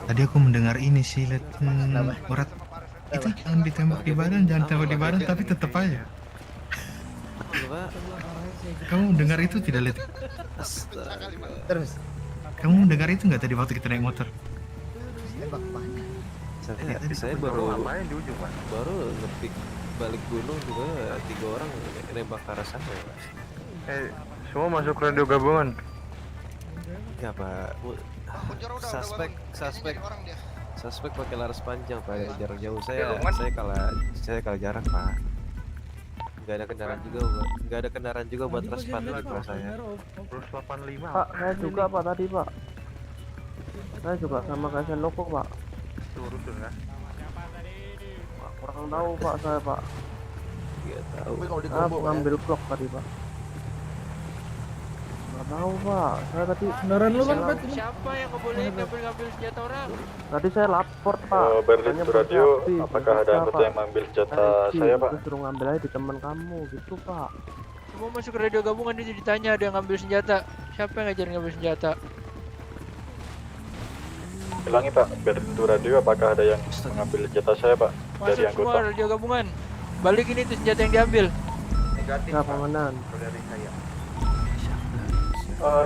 tadi aku mendengar ini sih Let. Urat itu jangan ditembak di badan, jangan tembak di badan, tapi tetap aja. Pak. Kamu dengar itu tidak Let? Astaga. Terus Kamu mendengar itu nggak tadi waktu kita naik motor? Tembak banyak. Saya baru ngepick balik gunung juga 3 orang nembak ke arah sana ya, Pak. Semua masuk radio gabungan. Ya Pak, suspek pakai laras panjang Pak, jarak jauh. Saya kalah jarak Pak. Nggak ada kendaraan juga buat respon Pak saya. Plus 85. Pak, saya juga Pak tadi Pak. Saya juga sama kayak Loko Pak. Turusun kan? Kurang tahu Pak saya Pak. Nggak tahu. Aku ngambil blok tadi Pak. Nggak tahu Pak. Saya tadi. Beneran lu kan Pak? Siapa yang ngebolehin ngambil senjata orang? Tadi saya lapor Pak. Berlin to radio, apakah ada anggota yang mengambil senjata saya Pak? Disuruh ngambil aja di teman kamu gitu Pak. Semua masuk ke radio gabungan itu ditanya ada yang ngambil senjata. Siapa yang ngajarin ngambil senjata? Bilangi Pak, Berlin to radio, apakah ada yang mengambil senjata saya Pak? Dari Masuk semua anggota. radio gabungan. Balik ini tuh senjata yang diambil. Negatif. Nah, Komandan. Dari saya.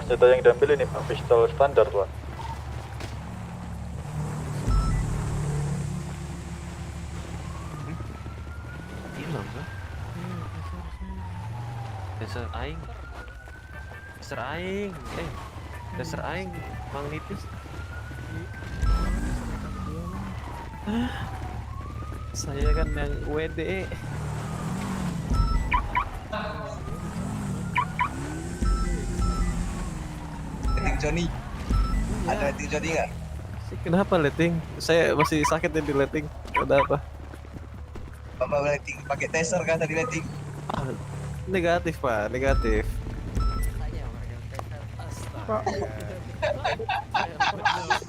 Senjata yang diambil ini Pak, pistol standar Pak. Hilang Pak. Dasar aing. Dasar aing mang nipis. Saya kan yang WD. Leting Johnny. Ada leting Johnny nggak? Kenapa letting? Saya masih sakit ya di letting. Ada apa? Bapak leting pakai taser kan tadi leting? Negatif Pak, negatif.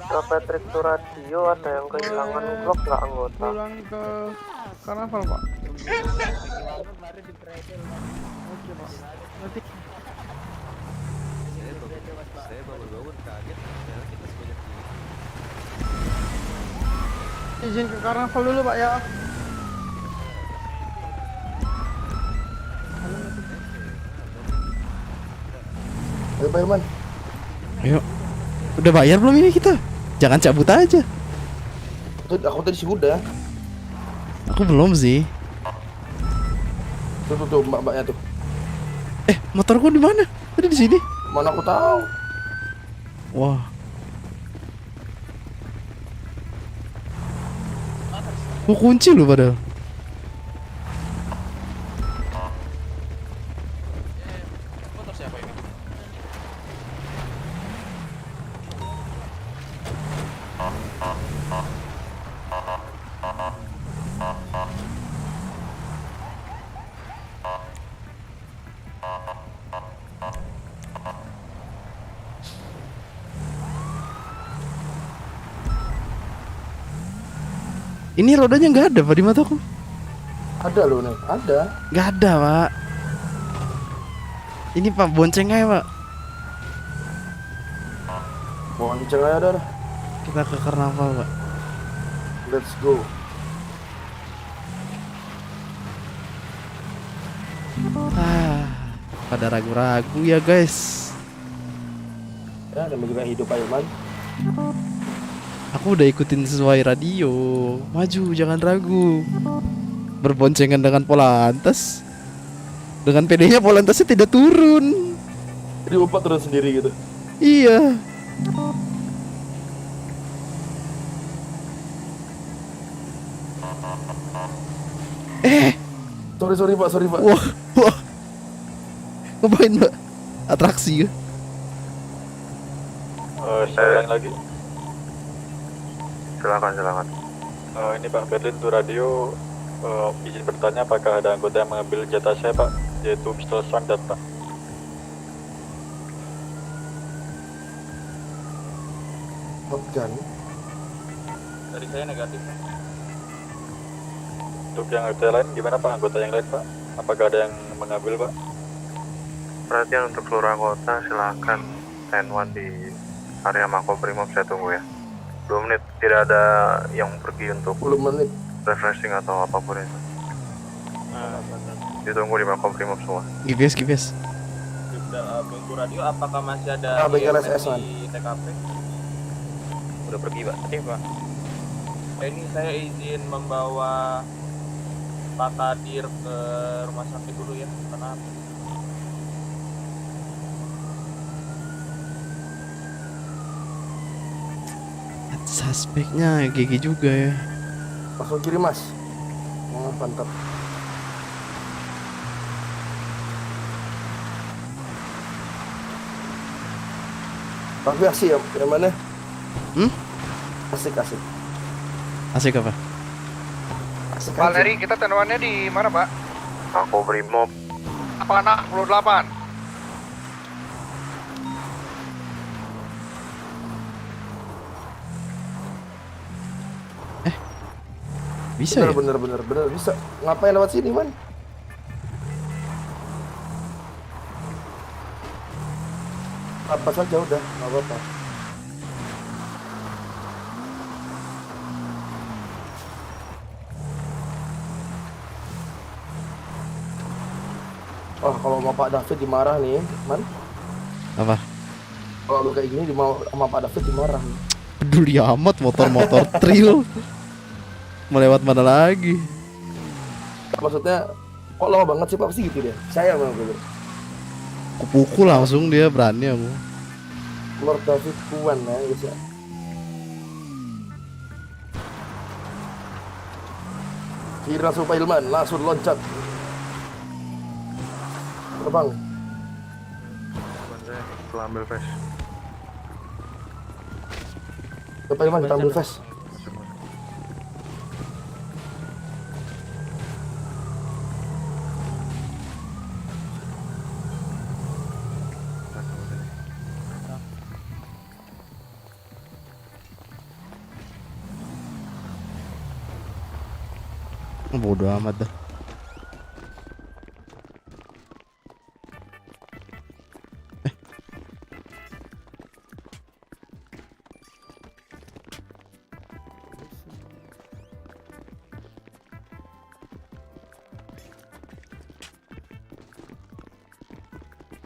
Ke Patrick to radio ada yang kehilangan blok nggak anggota? Pulang ke karnaval Pak. Saya bangun-bangun kaget. Ternyata kita sebanyak ini. Izin ke karnaval dulu Pak ya. Ayo Pak Irman. Ayo. Udah bayar belum ini kita? Jangan cabut aja. Aku tadi sih udah. Aku belum sih. Tuh mbak-mbaknya tuh. Motorku di mana? Tadi di sini. Mana aku tahu. Wah. Gua kunci lu padahal. Motor siapa ini? Ini rodanya nggak ada Pak di mataku. Ada loh nih, ada. Nggak ada Pak. Ini Pak bonceng aja Pak. Bonceng aja dah. Kita ke karnaval Pak. Let's go. Pada ragu-ragu ya guys. Ya, demi hidup Pak Irman. Aku udah ikutin sesuai radio. Maju, jangan ragu. Berboncengan dengan Polantas. Dengan PD-nya Polantasnya tidak turun. Jadi Bapak turun sendiri gitu. Iya. Sorry Pak. Wah. Ngapain Mbak? Atraksi ya? Saya ulang lagi. Silakan. Ini Pak, Berlin to radio, izin bertanya apakah ada anggota yang mengambil jatah saya Pak, yaitu pistol standar Pak. Shotgun. Dari saya negatif. Untuk yang anggota lain gimana Pak, anggota yang lain Pak? Apakah ada yang mengambil Pak? Perhatian untuk seluruh anggota, silakan stand one di area Makobrimob, saya tunggu ya. 2 menit, tidak ada yang pergi untuk 10 menit. refreshing atau apapun itu. Ditunggu di Makobrimob semua. GPS. Bengkel Radio, apakah masih ada bengkel IMM SS, Man. di TKP? Udah pergi, Pak. Oke, Pak. Ini saya izin membawa Pak Kadir ke rumah sakit dulu ya, karena Suspeknya GG juga ya. Langsung kiri mas. Mantap. Tapi asik ya, yang mana? Asik. Asik apa? Asik Pak aja. Leri, kita tenuannya di mana, Pak? Makobrimob. Apa anak 68? Bisa ya? Bener bisa. Ngapain lewat sini, Man? Apa saja udah, nggak apa-apa. Oh, kalau sama Pak David dimarah nih, Man. Apa? Kalau lu kayak gini sama Pak David dimarah. Peduli amat motor-motor trail. Mau lewat mana lagi? Maksudnya, kok lama banget sih Pak? Pasti gitu dia. Saya memang gitu. Kupukul langsung dia, berani aku. Lord David Kuan ya, guys ya. Kiri langsung Pak Ilman, langsung loncat. Terbang. Saya setelah ambil flash. Pak Ilman, kita ambil flash. Bodoh amat dah.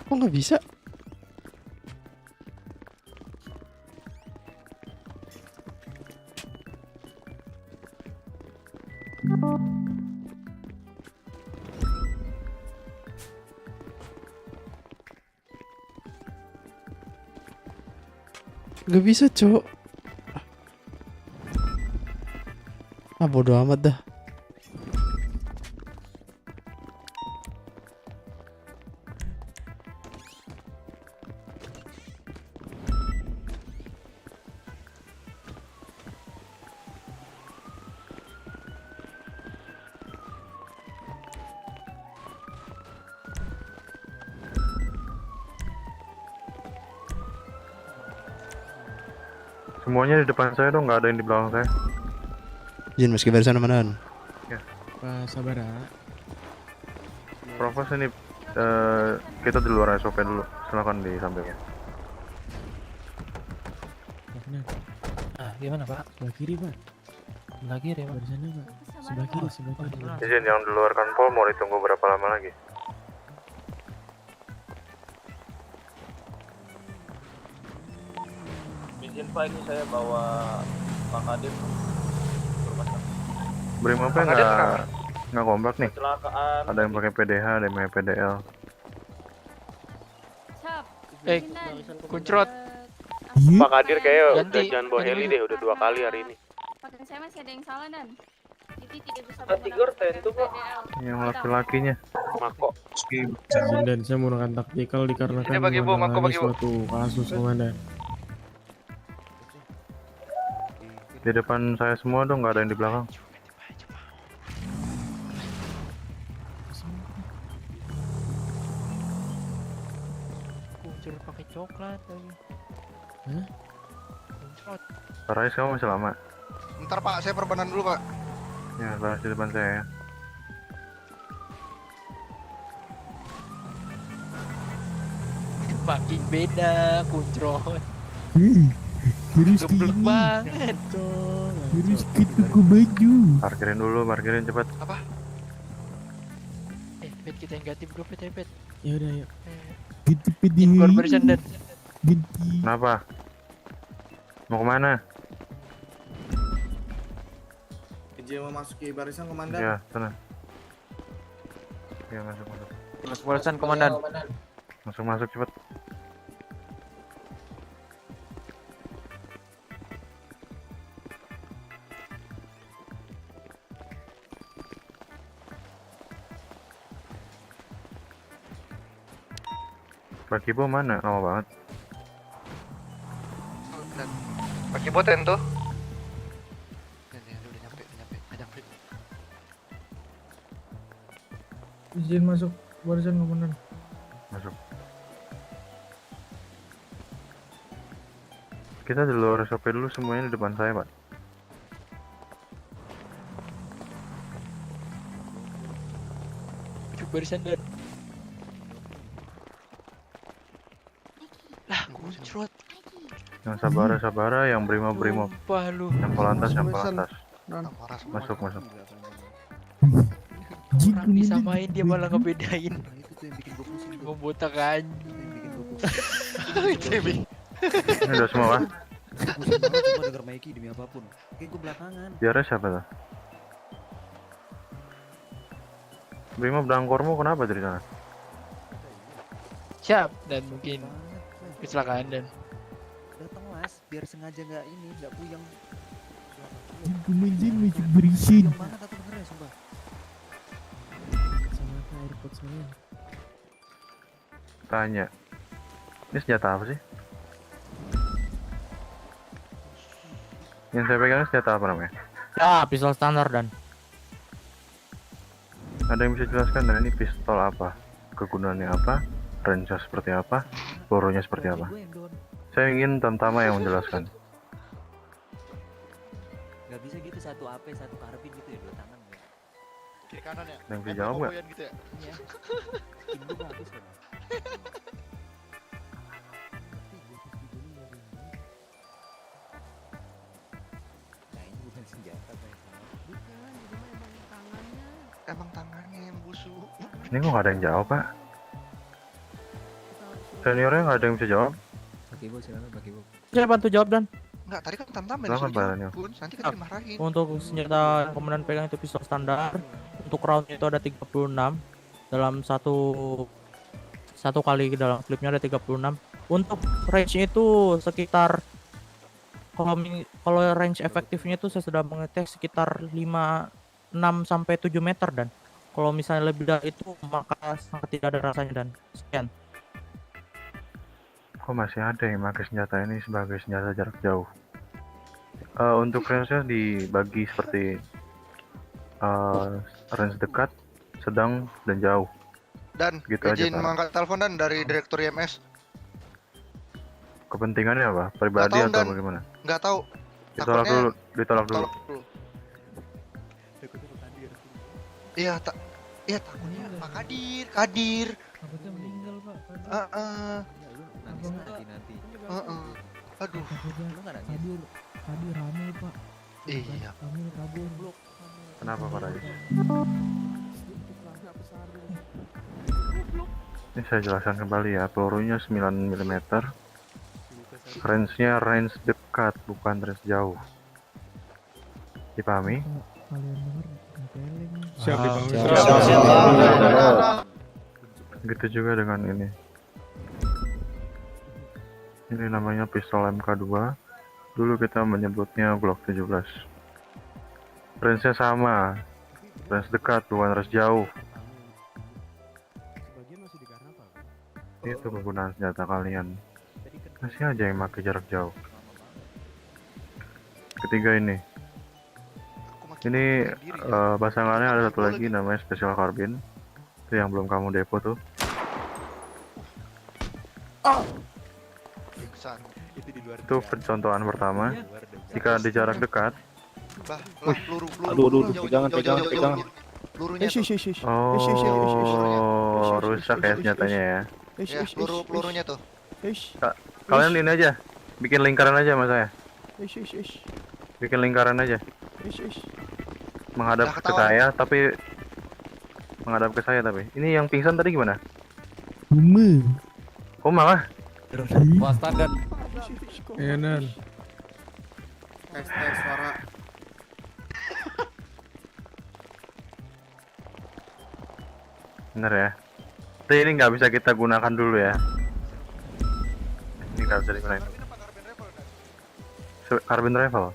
Kok nggak bisa? Gak bisa, cok. Bodo amat dah. Semuanya di depan saya dong, nggak ada yang di belakang saya. Jin, meski barisan amanan. Ya. Pak Sabara. Provos ini kita di luar SOP dulu. Silakan disampaikan. Gimana Pak? Sebelah kiri Pak. Sebelah kiri Pak. Dari sana Pak. Sebelah kiri, sebelah kiri. Izin yang di luar kanpol mau ditunggu berapa lama lagi? izin Pak, ini saya bawa Pak Kadir ke rumah sakit. Brimopnya nggak kompak nih. Kecelakaan. Ada yang pakai PDH, ada yang pakai PDL. Kuncrot. Pak Kadir kayaknya Ganti. jangan bawa heli deh, udah 2 kali hari ini. Pakai saya masih ada yang salah dan jadi tidak bisa Tigor tentu Pak. Yang laki-lakinya. Mako. Dan saya menggunakan taktikal dikarenakan Ini bagi Bu, Mako bagi Bu. suatu kasus komandan. Di depan saya semua dong, nggak ada yang di belakang. Kuncur pakai coklat lagi. Hah? Kuncrot. Parais kamu masih lama? Ntar Pak, saya perbanan dulu Pak. Ya, Parais di depan saya ya. Makin beda kuncrot. Terus Geblek banget. terus aku baju. Parkirin cepat. Apa? Pet kita yang ganti bro, Pet. Ya udah yuk. Ganti PDI. Incorporation dan Ganti. Kenapa? Mau kemana? Izin memasuki barisan komandan. Ya, sana. Ya, masuk. Barisan komandan. Masuk cepet. Pak Kibo mana? Lama banget. Pak Kibo tentu. Izin masuk barisan komandan. Masuk. Kita di luar SOP dulu, semuanya di depan saya, Pak. barisan dan lah kucrot. Yang sabara, yang brimob. Sumpah lu. Yang polantas. Masuk. Orang disamain dia malah ngebedain. Membotak kan. Ini udah semua, Pak. Denger Mikey demi apapun. Kayak gue belakangan. Biarnya siapa tuh? Brimob Dangkormu kenapa dari sana? Siap dan mungkin kecelakaan dan Datang mas, biar sengaja nggak puyeng. Komandan masuk barisan. Yang banget aku denger ya sumpah. Sama ke airport sana. Tanya. Ini senjata apa sih? Yang saya pegang senjata apa namanya? Ya, pistol standar dan. Ada yang bisa jelaskan dan ini pistol apa? Kegunaannya apa? Range-nya seperti apa? Pelurunya seperti apa? Saya ingin Tamtama yang menjelaskan. Gak bisa gitu, satu AP, satu karbin gitu ya, dua tangan ya. Kiri kanan ya. Ada yang bisa jawab nggak? Gitu ya. Iya. Skin gue bagus kan. Kayaknya bukan senjata kayak Bukan, jadi mah emang tangannya. Emang tangannya yang busuk. Ini kok nggak ada yang jawab, Pak? Seniornya nggak ada yang bisa jawab? Pak Ibu silakan Pak Ibu. Saya bantu jawab dan. Enggak, tadi kan Tamtam yang Silakan, disuruh Pak jawab, Daniel. Bun. Nanti kita dimarahin. Untuk senjata yang komandan pegang itu pistol standar. Untuk round itu ada 36. Dalam satu kali dalam klipnya ada 36. Untuk range itu sekitar kalau range efektifnya itu saya sudah mengetes sekitar 6 sampai 7 meter dan kalau misalnya lebih dari itu maka sangat tidak ada rasanya dan sekian. Kok masih ada yang pakai senjata ini sebagai senjata jarak jauh? Untuk range-nya dibagi seperti range dekat, sedang, dan jauh. Dan Gitu aja, izin Pak. mengangkat telepon dan dari Direktur IMS. Kepentingannya apa? Pribadi Nggak tahu, atau Dan. bagaimana? Nggak tahu. Ditolak dulu. Tolak dulu. Iya, takutnya Pak Kadir. Takutnya meninggal pak. Nanti. Aduh. Lu nggak nangis? Kabur rame pak. Iya. Kami kabur. Kenapa, Pak Rais? Ini saya jelaskan kembali ya, pelurunya 9 mm. Range-nya range dekat, bukan range jauh. Dipahami? Kalian denger tempeleng. Siap, dipahami. Gitu juga dengan ini. Ini namanya pistol MK2. Dulu kita menyebutnya Glock 17. Range-nya sama. Range dekat, bukan range jauh. Itu kegunaan senjata kalian. Masih aja yang pakai jarak jauh. Ketiga ini. Ini pasangannya ada satu lagi namanya Special Carbine. Itu yang belum kamu depo tuh. Itu percontohan pertama. Jika di jarak dekat. Peluru. pegangan. Pelurunya tuh. Oh, rusak ya senjatanya ya. Ya, pelurunya tuh. Kalian ini aja, bikin lingkaran aja mas saya. Bikin lingkaran aja. Menghadap ke saya, tapi menghadap ke saya tapi. Ini yang pingsan tadi gimana? Bume. Oh malah? Waspada. Bener. Tes suara. Bener ya. Tapi ini nggak bisa kita gunakan dulu ya. Ini nggak bisa digunakan. Carbon rifle.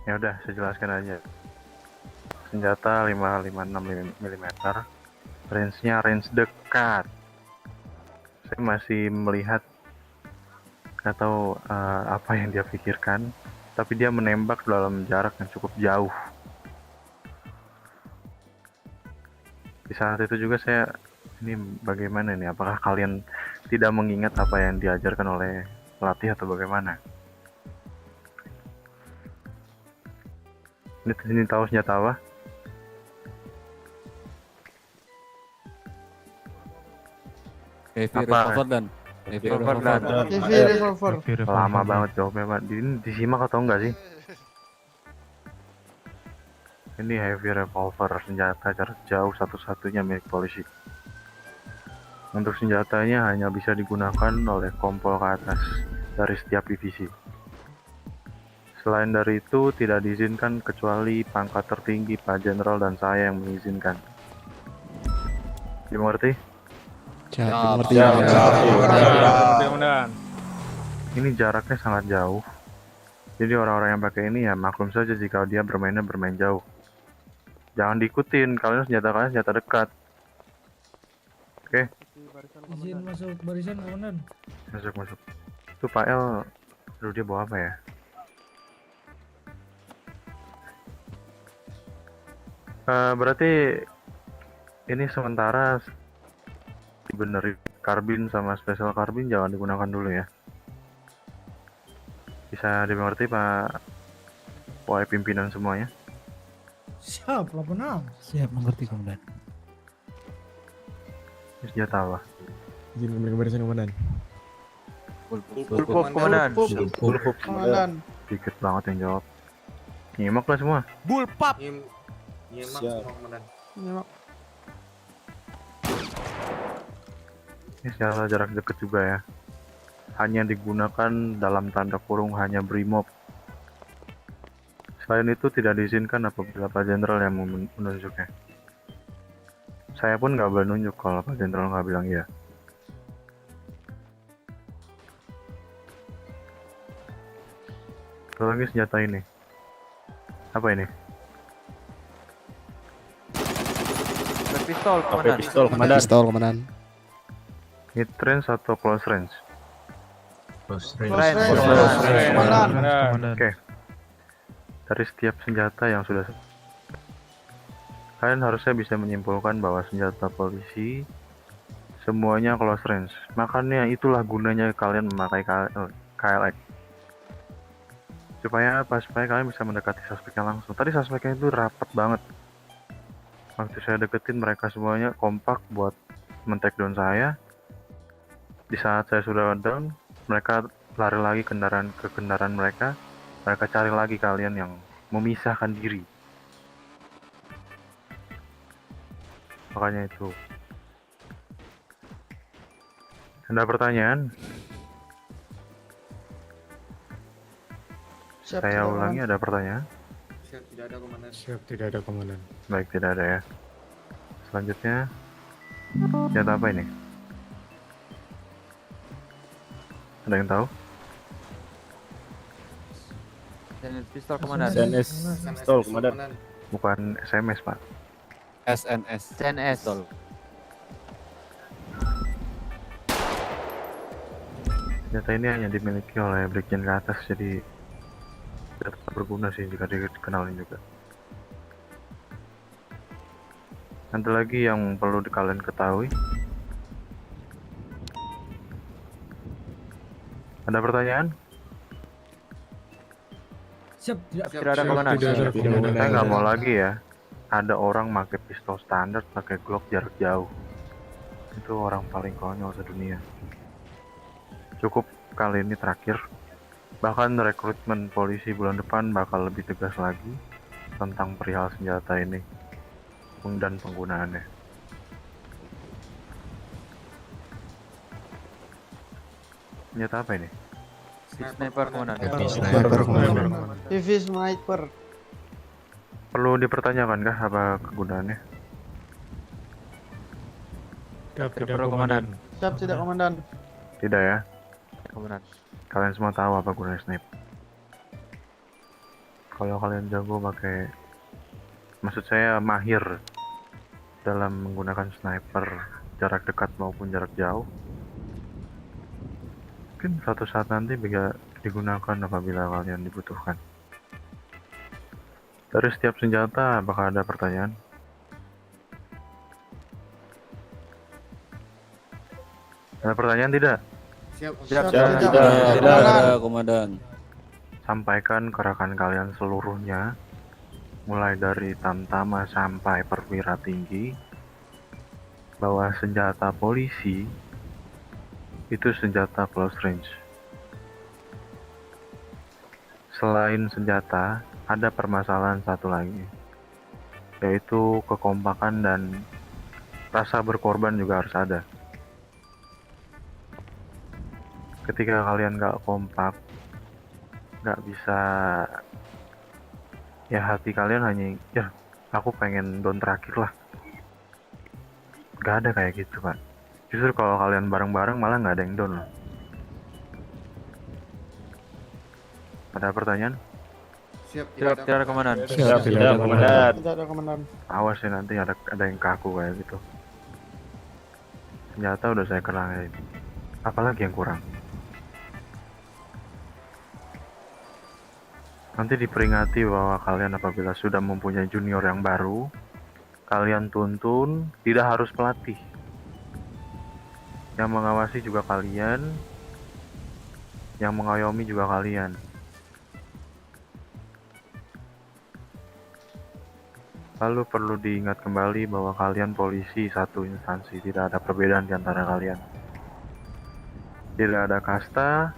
Ya udah, saya jelaskan aja. Senjata 556 mm. Range-nya range dekat. Saya masih melihat nggak tahu apa yang dia pikirkan, tapi dia menembak dalam jarak yang cukup jauh. Di saat itu juga saya, ini bagaimana nih? Apakah kalian tidak mengingat apa yang diajarkan oleh pelatih atau bagaimana? Ini tahu senjata apa? Heavy Apa? revolver dan Heavy revolver. Lama banget jawabnya, Pak. Ini disimak atau enggak sih? Ini heavy revolver, senjata jarak jauh satu-satunya milik polisi. Untuk senjatanya hanya bisa digunakan oleh kompol ke atas dari setiap divisi. Selain dari itu, tidak diizinkan kecuali pangkat tertinggi Pak Jenderal dan saya yang mengizinkan. Dimengerti? Mengerti. Ini jaraknya sangat jauh. Jadi orang-orang yang pakai ini ya maklum saja jika dia bermain jauh. Jangan diikutin, kalian senjata dekat. Oke? Izin masuk barisan komandan. Masuk. Itu Pak El, aduh dia bawa apa ya? Berarti ini sementara dibenerin karbin sama special karbin jangan digunakan dulu ya. Bisa dimengerti Pak Wahai pimpinan semuanya? Siap, 86. Siap, mengerti komandan. Ini senjata apa? Izin kembali ke barisan komandan. Bulpop komandan. Bulpop komandan. Dikit banget yang jawab. Nyimak lah semua. Bulpap. Nyimak Siap. semua komandan. Nyimak. Ini senjata jarak dekat juga ya. Hanya digunakan dalam tanda kurung hanya brimob. Selain itu tidak diizinkan apabila Pak Jenderal yang menunjuknya. Saya pun nggak boleh nunjuk kalau Pak Jenderal nggak bilang iya. Satu lagi senjata ini. Apa ini? Pistol komandan. Pistol komandan. Mid range atau close range? Close Komandan. Oke. Dari setiap senjata yang sudah kalian harusnya bisa menyimpulkan bahwa senjata polisi semuanya close range. Makanya itulah gunanya kalian memakai KLX. Supaya apa? Supaya kalian bisa mendekati suspeknya langsung. Tadi suspeknya itu rapat banget. Waktu saya deketin mereka semuanya kompak buat men-take down saya. Di saat saya sudah down, mereka lari lagi ke kendaraan mereka. Mereka cari lagi kalian yang memisahkan diri. Makanya itu. Ada pertanyaan? Siap, Saya tidak, ulangi, Komandan. ada pertanyaan? Siap, tidak ada komandan. Siap, tidak ada komandan. Baik, tidak ada ya. Selanjutnya, senjata apa ini? Ada yang tahu? Pistol komandan. CNS pistol komandan. Bukan SMS, Pak. SNS. CNS. Senjata ini hanya dimiliki oleh Brigjen ke atas, jadi tidak tetap berguna sih jika dikenalin juga. Ada lagi yang perlu kalian ketahui? Ada pertanyaan? Siap, Tidak ada komandan. Saya nggak mau lagi ya. Ada orang pakai pistol standar, pakai Glock jarak jauh. Itu orang paling konyol sedunia. Cukup kali ini terakhir. Bahkan rekrutmen polisi bulan depan bakal lebih tegas lagi tentang perihal senjata ini dan penggunaannya. Senjata apa ini? Sniper komandan. Sniper komandan. TV sniper. Perlu dipertanyakan kah apa kegunaannya? Tidak komandan. Siap tidak komandan. Tidak ya? Komandan. Kalian semua tahu apa gunanya sniper. Kalau kalian jago pakai, maksud saya mahir dalam menggunakan sniper jarak dekat maupun jarak jauh, mungkin suatu saat nanti bisa digunakan apabila kalian dibutuhkan. Dari setiap senjata, apakah ada pertanyaan? Ada pertanyaan tidak? Tidak ada komandan. Sampaikan ke rekan kalian seluruhnya, mulai dari tamtama sampai perwira tinggi, bahwa senjata polisi itu senjata close range. Selain senjata, ada permasalahan satu lagi, yaitu kekompakan dan rasa berkorban juga harus ada. Ketika kalian gak kompak, gak bisa, ya hati kalian hanya, ya aku pengen down terakhir lah. Gak ada kayak gitu pak. Justru kalau kalian bareng-bareng malah gak ada yang down loh. Ada pertanyaan? Tidak ada komandan. Tidak ada komandan. Awas ya nanti ada yang kaku kayak gitu. Senjata udah saya kenalin. Apalagi yang kurang? Nanti diperingati bahwa kalian apabila sudah mempunyai junior yang baru, kalian tuntun, tidak harus pelatih. Yang mengawasi juga kalian, yang mengayomi juga kalian. Lalu perlu diingat kembali bahwa kalian polisi satu instansi, tidak ada perbedaan di antara kalian. Tidak ada kasta,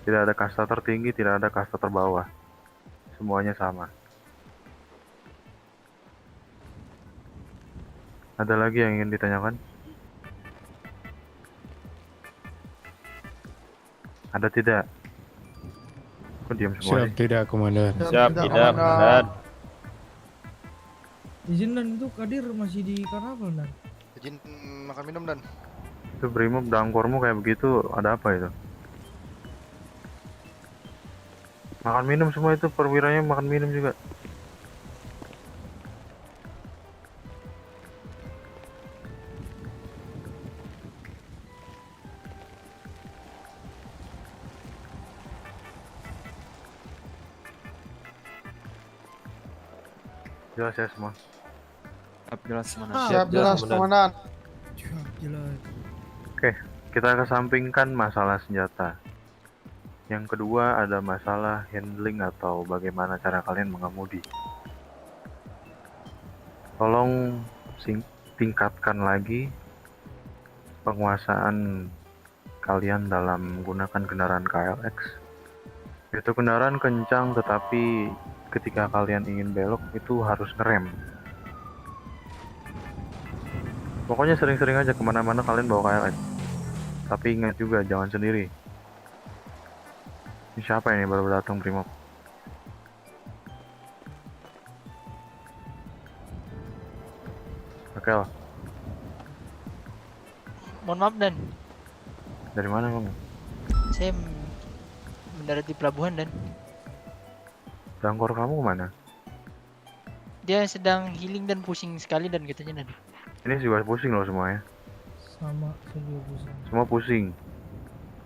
tidak ada kasta tertinggi, tidak ada kasta terbawah. Semuanya sama. Ada lagi yang ingin ditanyakan? Ada tidak? Kok diam semua? tidak komandan. Siap tidak komandan. Izin dan itu Kadir masih di karnaval dan. Izin makan minum dan. Itu Brimob dangkormu kayak begitu, ada apa itu? Makan minum semua itu, perwiranya makan minum juga. Jelas ya semua? Jelas komandan. Siap jelas komandan. Jelas. Oke, kita kesampingkan masalah senjata. Yang kedua ada masalah handling atau bagaimana cara kalian mengemudi. Tolong tingkatkan lagi penguasaan kalian dalam menggunakan kendaraan KLX. Itu kendaraan kencang tetapi ketika kalian ingin belok itu harus ngerem. Pokoknya sering-sering aja kemana-mana kalian bawa KLX. Tapi ingat juga jangan sendiri. Ini siapa ini baru datang Primob? Oke lah. Mohon maaf dan Dari mana kamu? saya mendarat di pelabuhan dan Dangkor kamu kemana? dia sedang healing dan pusing sekali dan katanya dan. Ini juga pusing loh semuanya. Sama saya pusing. Semua pusing.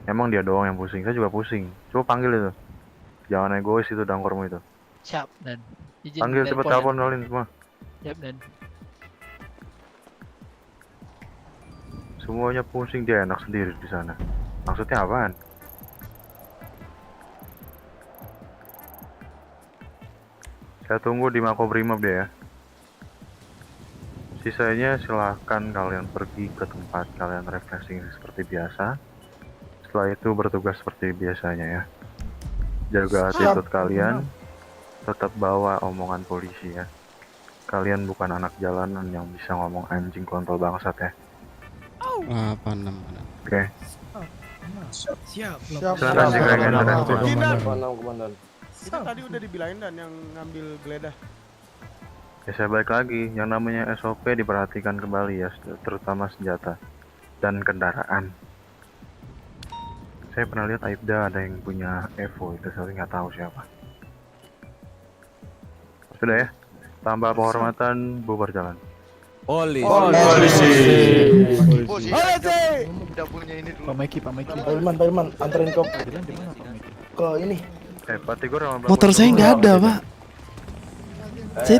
Emang dia doang yang pusing, saya juga pusing. Coba panggil itu. Jangan egois itu dangkormu itu. Siap dan. Panggil cepet telepon kalian semua. Siap dan. Semuanya pusing, dia enak sendiri di sana. Maksudnya apaan? Saya tunggu di Makobrimob deh ya. Sisanya silahkan kalian pergi ke tempat kalian refreshing seperti biasa. Setelah itu bertugas seperti biasanya ya. Jaga attitude kalian. Tetap bawa omongan polisi ya. Kalian bukan anak jalanan yang bisa ngomong anjing kontol bangsat ya. Apa namanya? Oke. Siap. Silakan dikirakan Komandan. Itu tadi udah dibilangin dan yang ngambil geledah. Ya saya balik lagi, yang namanya SOP diperhatikan kembali ya, terutama senjata dan kendaraan. Saya pernah lihat Aibda ada yang punya Evo, itu saya nggak tahu siapa. Sudah ya, tanpa penghormatan bubar jalan. Polisi. Udah punya ini dulu. Pak Ilman, anterin ke ini. Pak Tigor sama Bang Motor Bos saya nggak ada, Pak. Saya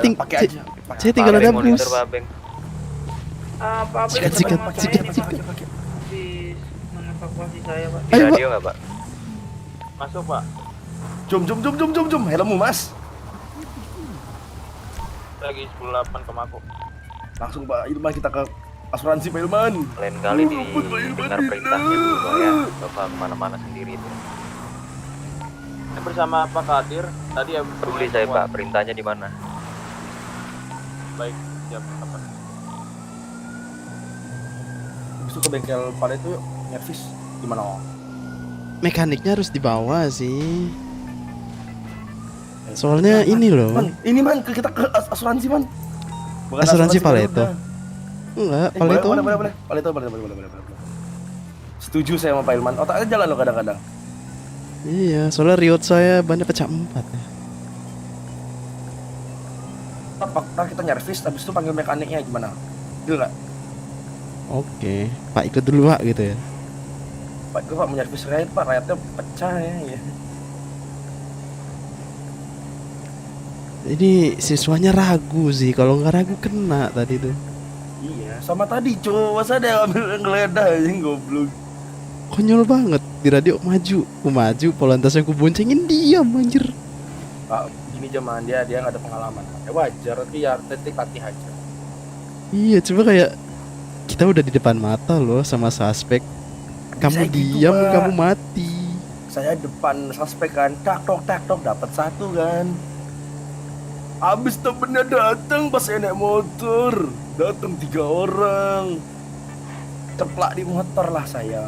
tinggal ada bus. Pak Abel Sikat. habis mengevakuasi saya, Pak. Ayo, Pak. nggak pak? Masuk, Pak. Jom, helmmu mas. Lagi 10.8 ke Mako. Langsung Pak Ilman kita ke asuransi Pak Ilman. Lain kali dengar perintahnya dulu Pak ya. Bapak kemana-mana sendiri itu. Saya bersama Pak Kadir. Tadi ya Peduli saya Pak, perintahnya di mana? Baik, siap. Kapan? Habis itu ke bengkel pada itu yuk, nyervis. Gimana? Mekaniknya harus dibawa sih. Soalnya ini loh. Ini man, kita ke asuransi man. Bukan Asuransi Paleto. Garuda. Enggak, Paleto. Boleh. Paleto. Setuju saya sama Pak Ilman. Otaknya jalan loh kadang-kadang. Iya, soalnya riot saya bannya pecah 4 ya. Ntar kita nyervis, habis itu panggil mekaniknya gimana? Deal nggak? Oke, Pak ikut dulu Pak gitu ya. Pak, gue Pak mau nyervis riot Pak, riotnya pecah ya. Ini siswanya ragu sih, kalau nggak ragu kena tadi tuh. Iya, sama tadi cowok, masa ada yang ambil geledah anjing goblok. Konyol banget, di radio maju, polantasnya aku boncengin diam anjir. Pak, gini zaman dia nggak ada pengalaman. Ya wajar, tapi ya tetik latih aja. Iya, coba kayak kita udah di depan mata loh sama suspek. Kamu Saya gitu, diam, Pak. kamu mati. Saya depan suspek kan, tak tok dapat 1 kan. Abis temennya datang pas saya naik motor, datang 3 orang, ceplak di motor lah saya.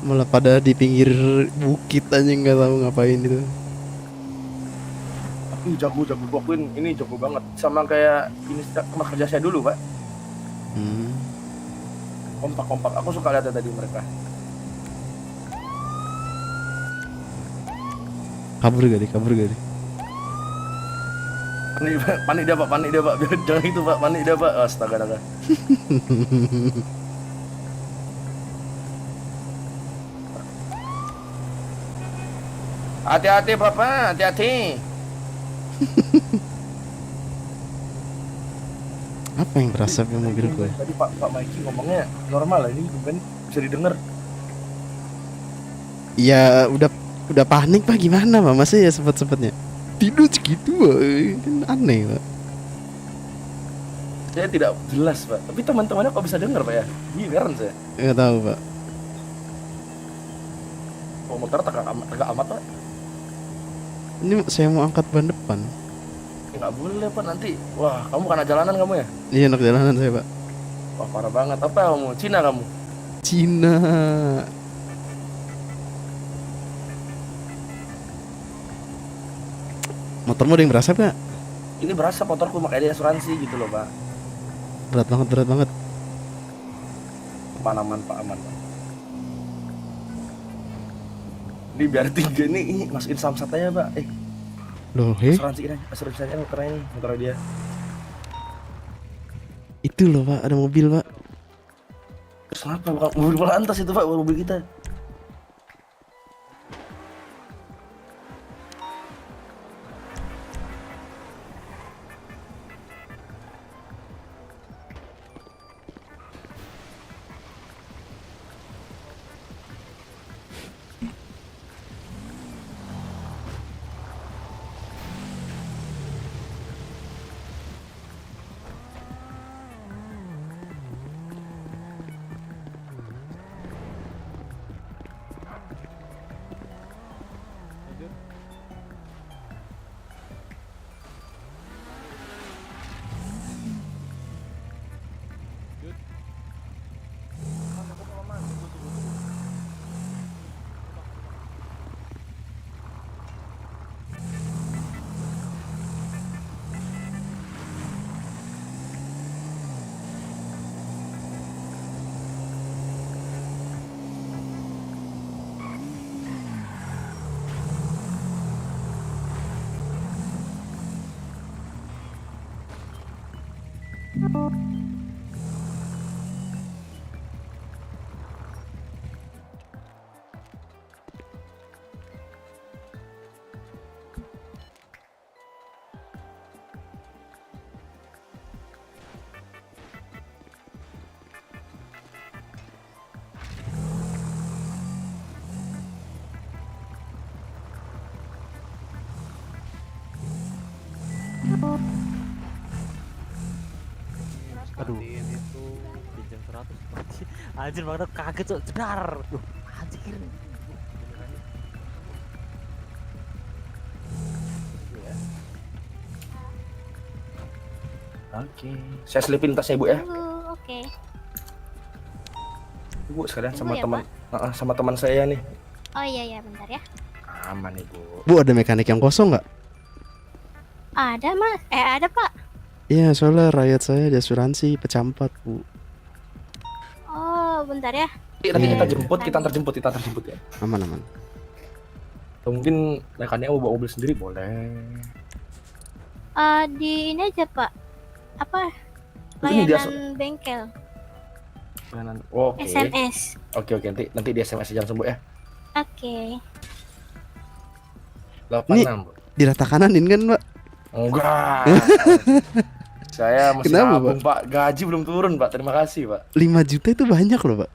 Malah pada di pinggir bukit aja nggak tahu ngapain itu. Tapi jago gua akuin ini jago banget, sama kayak ini tempat kerja saya dulu Pak. Kompak, aku suka lihat tadi mereka. Kabur gak nih? Panik dia pak, jangan itu pak, panik dia pak, astaga. Hati-hati bapak, hati-hati. Apa yang berasap di mobil gue? Tadi Pak Mikey ngomongnya normal ini bukan bisa didengar. Ya udah panik Pak, gimana Pak? Masa ya sempet-sempetnya tidur segitu kan aneh Pak. Saya tidak jelas Pak, tapi teman-temannya kok bisa dengar Pak ya? Iya heran saya. Nggak tahu Pak. Oh, motor tegak amat Pak. Ini saya mau angkat ban depan. Nggak boleh Pak nanti. Wah, kamu bukan anak jalanan kamu ya? Iya, anak jalanan saya Pak. Wah parah banget. Apa kamu? Cina kamu? Cina. Motormu ada yang berasap gak? Ini berasa motorku makanya dia asuransi gitu loh Pak. Berat banget. Aman Pak. Ini biar 3 nih masukin samsat aja Pak. Loh, Asuransi aja motornya ini, motor dia. Itu loh Pak, ada mobil Pak. Terus kenapa? Bukan mobil Polantas itu Pak, mobil kita. pinjam 100. Anjir banget kaget cok, jedar. Duh, anjir. Oke. Saya selipin tasnya Bu ya. Oke. Bu sekalian Ibu sama ya, teman sama teman saya nih. Oh iya bentar ya. Aman nih Bu. Bu, ada mekanik yang kosong nggak? Ada Mas. Ada Pak. Iya, soalnya rakyat saya di asuransi pecah 4, Bu. Oh bentar ya. Nanti kita jemput, kita antar jemput ya. Aman. Atau mungkin mekaniknya mau bawa mobil sendiri boleh. Di ini aja Pak. Apa? Ini dia Layanan bengkel. Oke. SMS. Oke, nanti di SMS aja langsung Bu ya. Oke. 86 Bu. Dirata kananin kan, Mbak? Enggak. Saya masih Kenapa, nabung Pak? Gaji belum turun Pak. Terima kasih Pak. 5 juta itu banyak loh, Pak.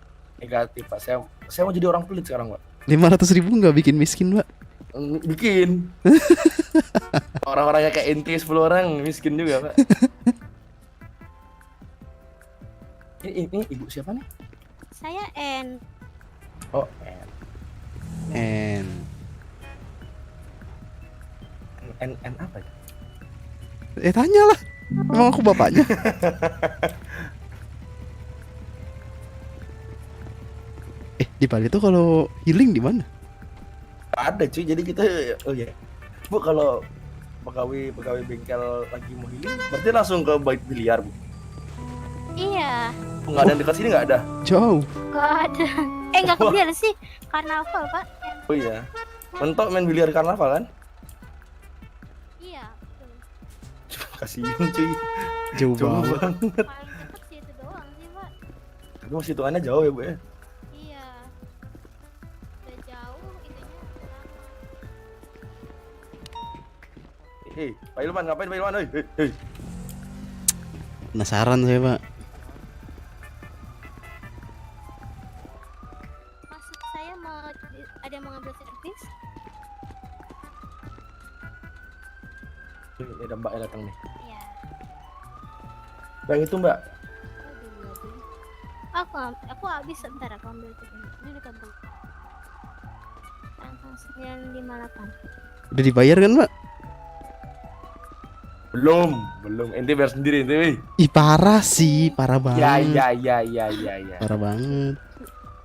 Negatif Pak. Saya mau jadi orang pelit sekarang Pak. 500.000 nggak bikin miskin, Pak? Bikin. Orang-orangnya kayak inti 10 orang miskin juga Pak. Ini ibu siapa nih? Saya N. Oh, N. N apa ya? Tanyalah. Emang aku bapaknya. Di Bali tuh kalau healing di mana? Ada cuy. Jadi kita Bu kalau pegawai bengkel lagi mau healing berarti langsung ke bait biliar Bu. Iya. Nggak ada yang dekat sini nggak ada? Jauh. Gak ada. Nggak kebiasaan sih. Karnaval Pak. Oh iya. Mentok main biliar karnaval kan? Iya. Kasihin cuy. Jauh banget. Paling cepet sih itu doang sih Pak. Tapi masih hitungannya jauh ya Bu ya. Iya. Udah jauh itunya lama. Hei, Pak Ilman ngapain Pak Ilman? Hei. Penasaran saya, Pak. Maksud saya ada yang mau ngambil servis? Ini ada Mbak datang nih. Iya. Yang itu Mbak. Aku habis sebentar aku ambil itu. Ini di kantong. Kantong 958. Udah dibayar kan, Pak? Belum. Ente bayar sendiri ente. Ih, parah sih, parah banget. Ya. Parah banget.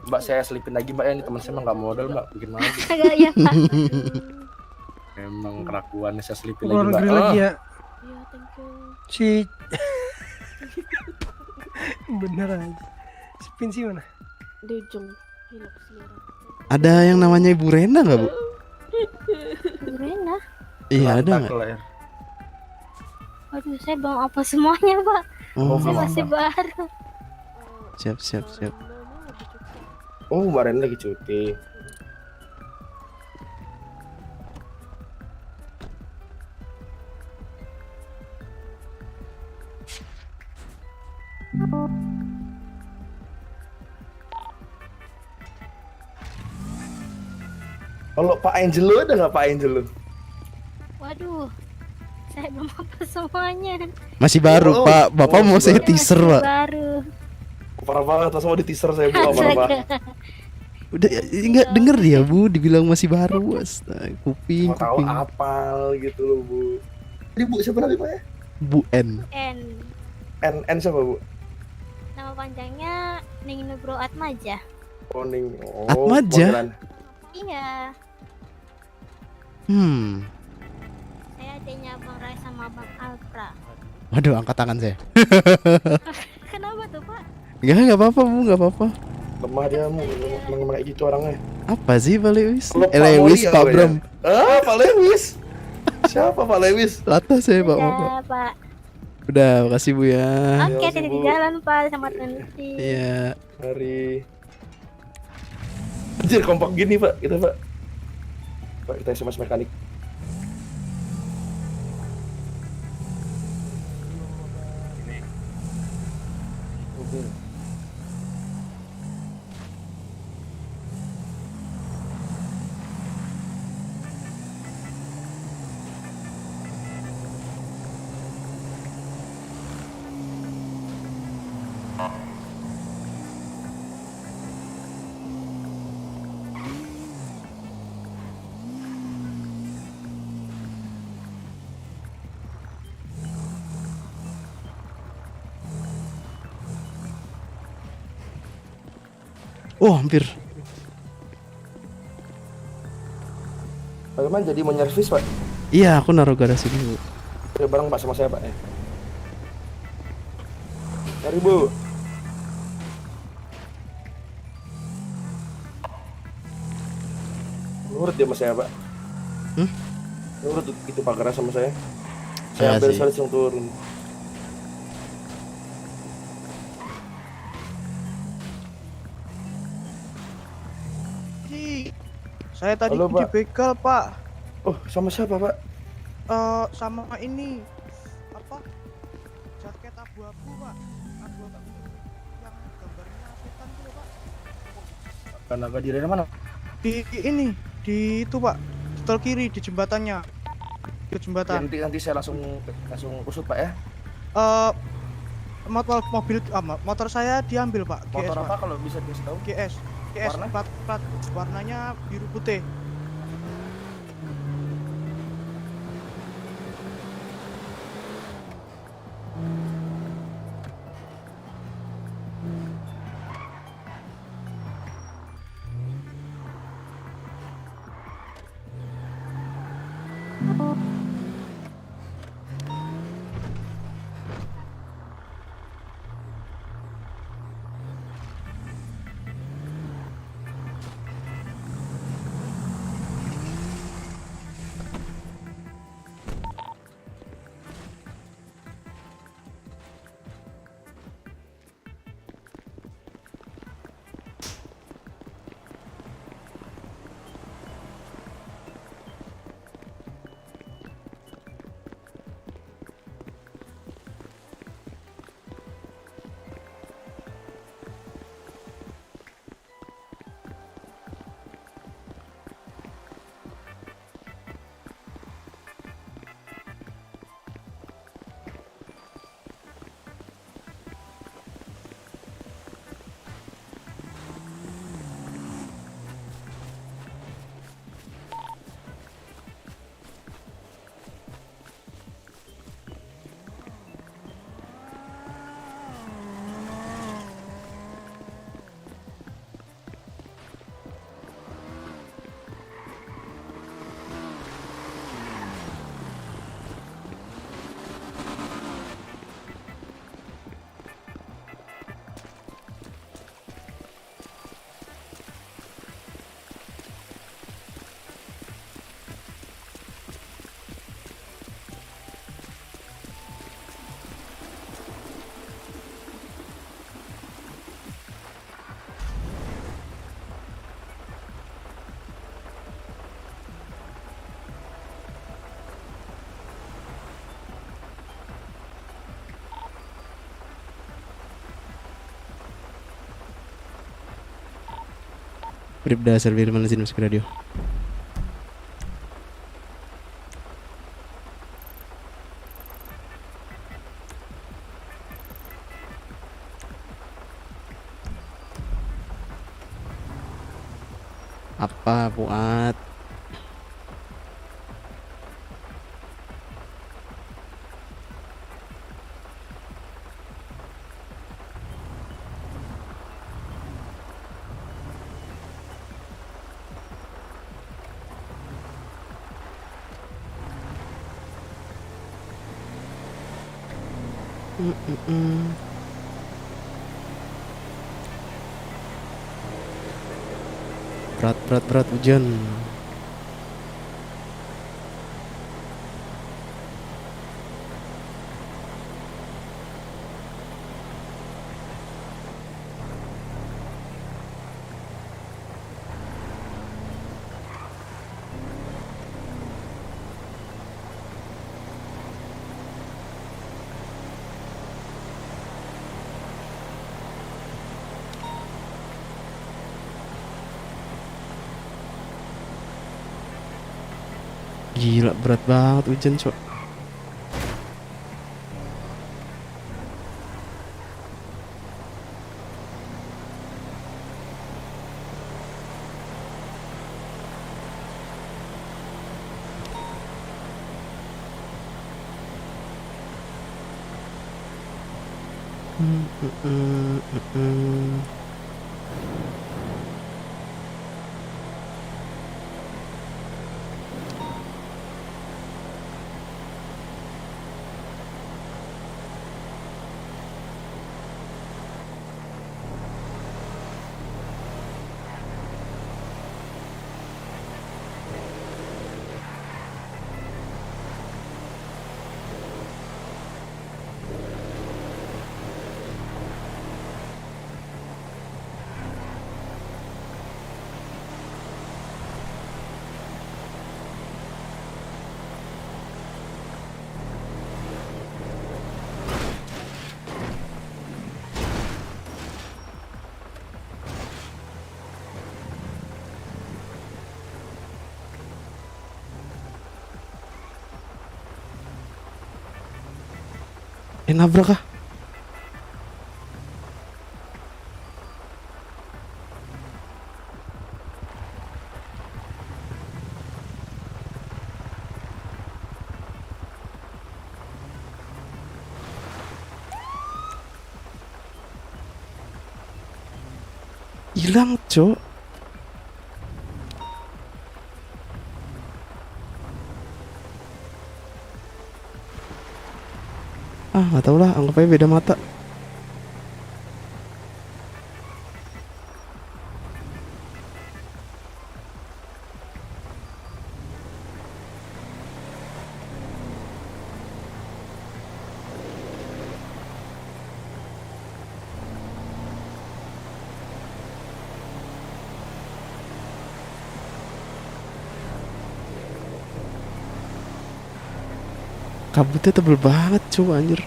Mbak saya selipin lagi Mbak ya, ini teman saya emang nggak modal Mbak, bikin malu. Agak ya Pak. Emang kelakuannya saya selipin Keluar lagi Mbak. negeri lagi ya. Iya, thank you. Si bener aja. Si Pinsi mana? Di ujung. Hilap sekarang. Ada yang namanya Ibu Rena nggak, Bu? Rena? Iya, ada nggak? Waduh, saya belum apa semuanya Pak. Oh, Saya masih baru. Siap. Oh, Mbak Ren lagi cuti. Kalau Pak Angelo ada nggak Pak Angelo? Waduh, saya belum apa semuanya. Masih baru, Oh, Pak. Bapak mau saya Saya teaser, masih Pak. baru. Parah banget, langsung mau di teaser saya Bu. Parah banget. Udah enggak denger dia, Bu, dibilang masih baru. Astaga, kuping. Mau tahu apal gitu loh Bu. Ini Bu siapa namanya Pak ya? Bu N. N siapa Bu? Nama panjangnya Ning Nugro Atmaja. Koning. Atmaja? Panggilan. Iya, saya adanya Bang Rai sama Bang Alpra. Waduh, angkat tangan saya. Kenapa tuh Pak? Enggak apa-apa, Bu, enggak apa-apa. Lemah dia memang kayak gitu orangnya. Apa sih Pak Lewis? Kalau Pak Lewis, Mori Pak apa ya? Bram. Pak Lewis. Siapa Pak Lewis? Latah saya, Pak. Udah Pak. Udah, makasih Bu ya. Oke, hati di jalan Pak, selamat nanti. Iya. Hari. Anjir kompak gini Pak, kita Pak. Pak kita SMS mekanik. Oh, hampir. Bagaimana jadi mau nyervis Pak? Iya, aku naruh garasi dulu. Ada barang Pak sama saya Pak. Mari Bu. Nurut dia sama saya Pak. Nurut itu Pak garasi sama saya. Saya ambil sih. saya langsung turun. Saya tadi Halo, Pak. dibegal, Pak. Oh, sama siapa Pak? Sama ini apa? Jaket abu-abu, Pak. Abu-abu yang gambarnya setan tuh, Pak. Karena gak dari mana? Di ini, di itu, Pak. Di tol kiri di jembatannya. Di jembatan. Nanti saya langsung usut Pak ya. Motor saya diambil, Pak. Motor GS, apa Pak. kalau bisa dikasih tahu? GS. GS Warna? plat warnanya biru putih. Bribda Servir Manazin Musik Radio. Apa buat berat hujan. Gila berat banget hujan, Cok. Nabrak kah? Hilang, Cok. Ah, nggak tahu lah, anggap aja beda mata. Kabutnya tebel banget, cuy, anjir.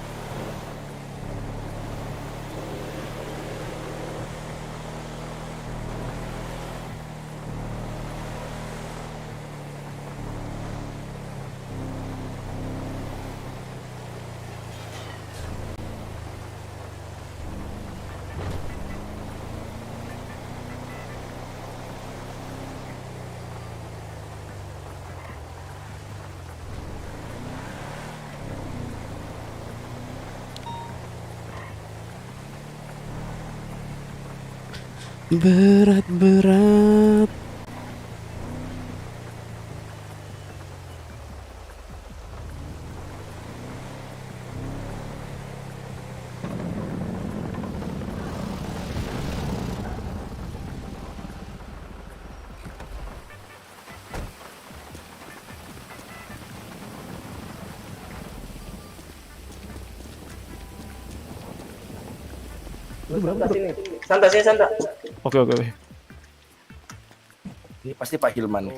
Berat-berat. Santai sini, santai. Oke. Ini pasti Pak Hilman.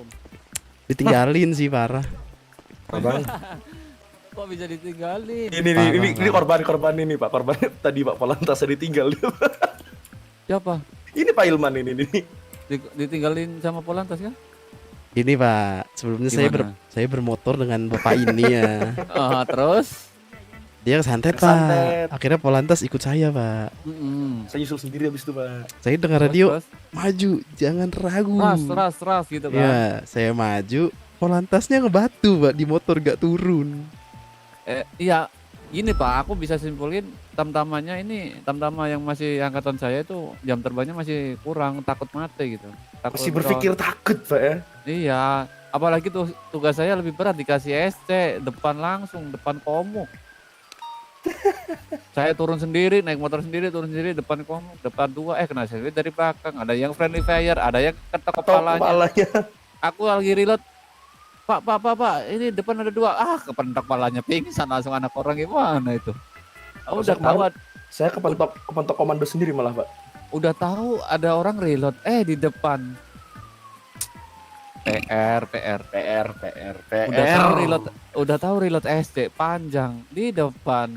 Ditinggalin sih parah. Abang. Kok bisa ditinggalin? Ini korban ini Pak. Korban tadi Pak Polantas ditinggal. Siapa? Ini Pak Hilman ini. Ditinggalin sama Polantas kan? Ini Pak, sebelumnya Gimana? saya bermotor dengan bapak ini ya. Terus? Dia kesantet Pak. Akhirnya Polantas ikut saya Pak. Saya nyusul sendiri habis itu Pak. Saya dengar radio, maju, jangan ragu. Ras gitu kan? Ya, saya maju, Polantasnya ngebatu Pak di motor gak turun. Iya, gini Pak, aku bisa simpulin tam-tamannya ini, tam-tama yang masih angkatan saya itu jam terbangnya masih kurang, takut mati gitu. Masih berpikir takut Pak ya? Iya, apalagi tuh tugas saya lebih berat, dikasih SC depan langsung, depan komuk. Saya turun sendiri, naik motor sendiri, turun sendiri, depan komuk, depan dua, kena servis dari belakang. Ada yang friendly fire, ada yang ketok kepalanya. Aku lagi reload, Pak, ini depan ada dua. Kepentok kepalanya pingsan langsung, anak orang gimana itu? Udah tahu, saya kepentok komando sendiri malah Pak. udah tahu ada orang reload, di depan. PR. Udah tahu reload SC panjang di depan.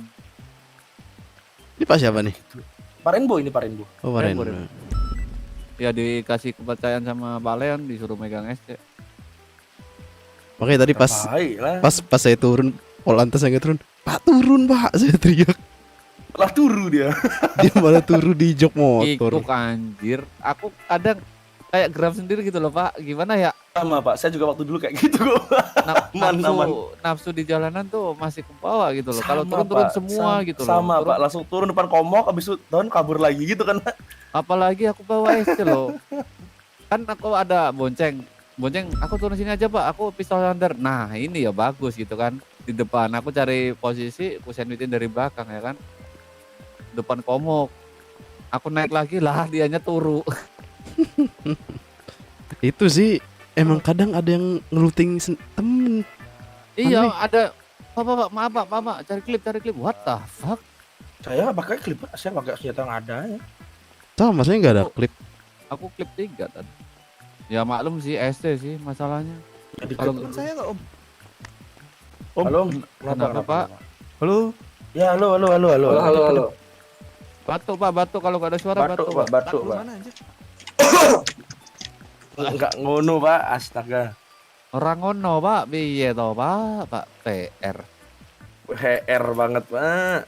Ini Pak siapa nih? Pak Renbo ini, Pak Renbo. Oh, Pak Renbo. Ya dikasih kepercayaan sama Pak Leon, disuruh megang SC. Makanya tadi pas saya turun, Polantas yang turun. Pak turun Pak, saya teriak. Malah turu dia. Dia malah turu di jok motor. Ikut anjir. Aku kadang kayak geram sendiri gitu loh Pak. Gimana ya? Sama Pak, saya juga waktu dulu kayak gitu kok. Nafsu di jalanan tuh masih kebawa gitu loh. Kalau turun-turun semua gitu loh. Sama Pak, langsung turun depan komok, habis itu turun kabur lagi gitu kan. Apalagi aku bawa SC loh. Kan aku ada bonceng, aku turun sini aja Pak, aku pistol under. Nah ini ya bagus gitu kan. Di depan aku cari posisi, aku sandwitin dari belakang ya kan. Depan komok. Aku naik lagi lah, dianya turu. Itu sih emang kadang ada yang ngeluting temen. Iya, ada. Pak, maaf Pak, cari klip. What the fuck? Saya nggak pakai klip, saya pakai senjata yang ada ya. Sama, saya nggak ada klip. Aku klip 3 tadi. Ya maklum sih, ST sih masalahnya. Kalau saya nggak Om. Halo, kenapa Pak? Halo. Ya, halo. Batuk kalau nggak ada suara batuk. Batuk. Enggak ngono Pak, astaga. Orang ngono Pak, piye to Pak PR. HR banget Pak.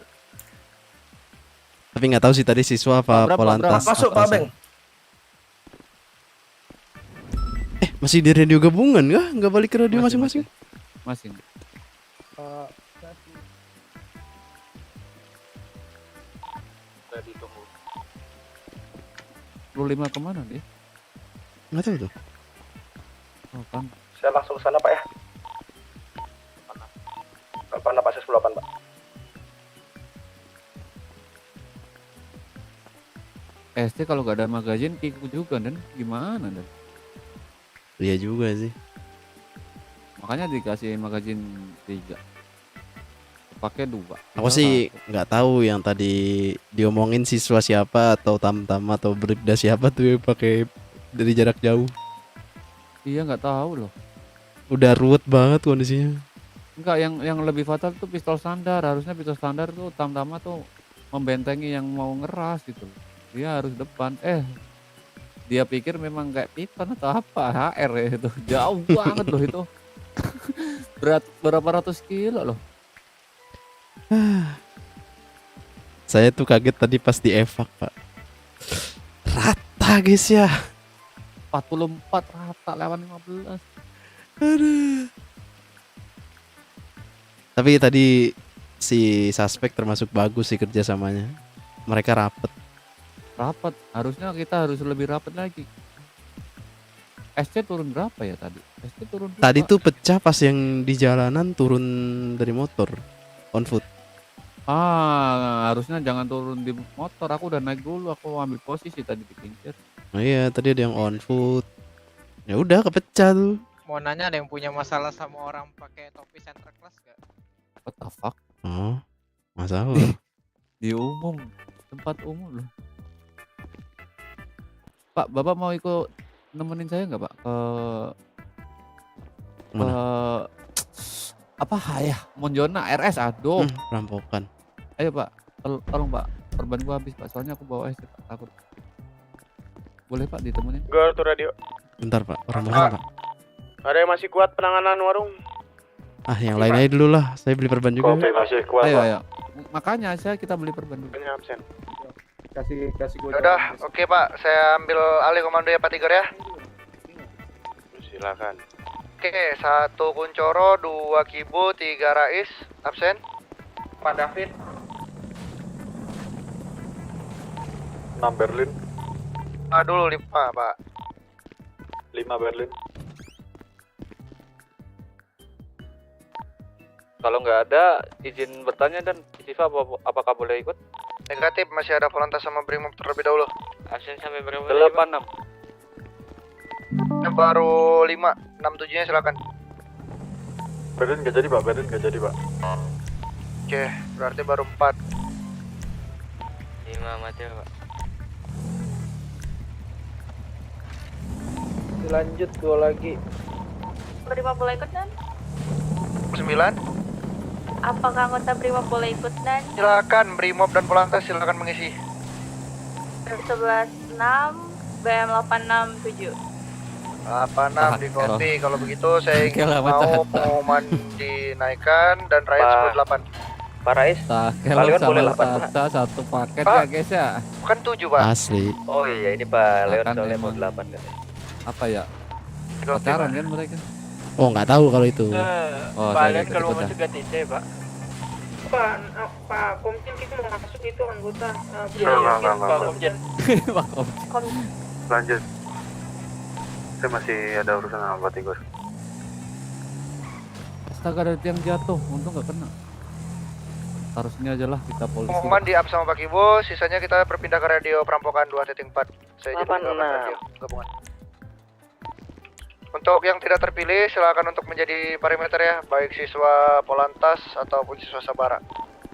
Tapi nggak tahu sih tadi siswa apa Berapa? polantas. Masuk Pak Beng. Masih di radio gabungan kah? Nggak balik ke radio masing-masing? Masih. Tadi tunggu. 25 kemana dia? Nggak tahu tuh. Oh, kan. Saya langsung ke sana Pak ya. Kapan Pak? Saya 10-8 Pak. ST kalau nggak ada magazin ikut juga dan gimana dan? Iya juga sih. Makanya dikasih magazin 3. Pakai 2. Aku sih nggak tahu yang tadi diomongin siswa siapa atau tam-tam atau bribda siapa tuh yang pakai dari jarak jauh. Iya nggak tahu loh. Udah ruwet banget kondisinya. Enggak, yang lebih fatal tuh pistol standar. Harusnya pistol standar tuh tam-tama tuh membentengi yang mau ngeras gitu. Dia harus depan. Dia pikir memang kayak pipan atau apa, HR ya itu. Jauh banget loh itu. Berat berapa ratus kilo loh. Saya tuh kaget tadi pas di evak, Pak. Rata guys ya. 44 rata lewat 15. Aduh. Tapi tadi si suspek termasuk bagus sih kerjasamanya. Mereka rapet. Rapat, harusnya kita harus lebih rapat lagi. SC turun berapa ya tadi? SC turun berapa? Tadi tuh pecah pas yang di jalanan turun dari motor on foot. Harusnya jangan turun di motor. Aku udah naik dulu, aku ambil posisi tadi di kincir. Oh iya, tadi ada yang on foot. Ya udah kepecah tuh. Mau nanya, ada yang punya masalah sama orang pakai topi center class gak? What the fuck? Oh, masalah. Di umum, tempat umum loh. Pak, Bapak mau ikut nemenin saya nggak Pak ke apa ya? Monjona RS, aduh. Rampokan. Ayo Pak, tolong Pak, perban gua habis Pak, soalnya aku bawa es Pak, takut. Boleh Pak ditemenin? Gartu radio. Bentar Pak, orang mana Pak? Ada yang masih kuat penanganan warung? Ah, yang lain aja dulu lah. Saya beli perban juga. Kopi masih kuat, Ayo, Pak. ayo. Makanya kita beli perban dulu. Ini absen. Kasih gue. Udah, oke Pak, saya ambil alih komando ya Pak Tiger ya. Silakan. Oke, 1 Kuncoro, 2 Kibo, 3 Rais, absen. Pak David. 6 Berlin, Dulu 5 Pak. 5 Berlin. Kalau nggak ada izin bertanya dan Siva apakah boleh ikut? Negatif, masih ada Polantas sama Brimob terlebih dahulu. Absen sampai berapa? 86. Baru 5, 6-7-nya silakan. Berlin nggak jadi Pak, Berlin nggak jadi Pak. Oke, berarti baru 4. 5 mati Pak. Lanjut 2 lagi. Brimob boleh ikut dan? 9. Apakah anggota Brimob boleh ikut dan? Silakan Brimob dan Polantas silakan mengisi. BM 11 6, BM 867. 86 di kopi. Kalau begitu saya ingin Oke lah, mau mantap. pengumuman dinaikkan dan raid 10-8. Pak Rais. Leon boleh 8 satu paket Pak. ya guys ya. Bukan 7 Pak. Asli. Oh iya, ini Pak Leon Akan soalnya mau memang. 8 kan. Apa ya? Di kopi, Pacaran Pak. kan mereka? Oh, nggak tahu kalau itu. Oh, Pak saya Leon ikut kalau ikutan. mau juga TC Pak. Pak Komjen kita mau masuk itu anggota. Enggak. Pak Komjen. Lanjut. Saya masih ada urusan sama Pak Tigor. Astaga, ada tiang jatuh, untung nggak kena. Taruh sini aja lah kita polisi. Pengumuman di up sama Pak Kibo, sisanya kita berpindah ke radio perampokan 2.4. Saya jadi 86. radio gabungan. Untuk yang tidak terpilih, silakan untuk menjadi parameter ya, baik siswa Polantas ataupun siswa Sabara.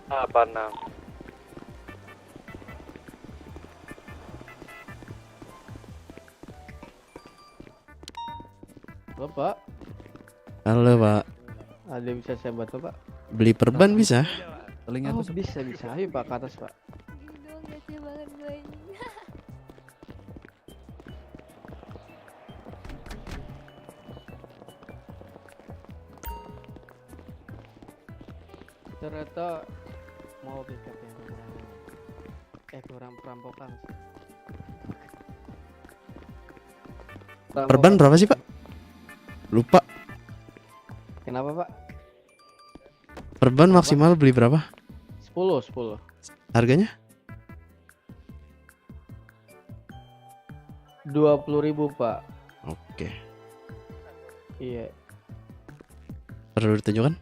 86. Bapak, Halo Pak, ada yang bisa saya bantu Pak? beli perban bisa? Telinga Oh, tuh bisa. Ayo Pak ke atas Pak. Ternyata mau pick up yang kekurangan. kurang perampokan. Perban berapa sih, Pak? Lupa. Kenapa, Pak? Perban maksimal beli berapa? 10. Harganya? 20.000, Pak. Oke. Iya. Perlu ditunjukkan?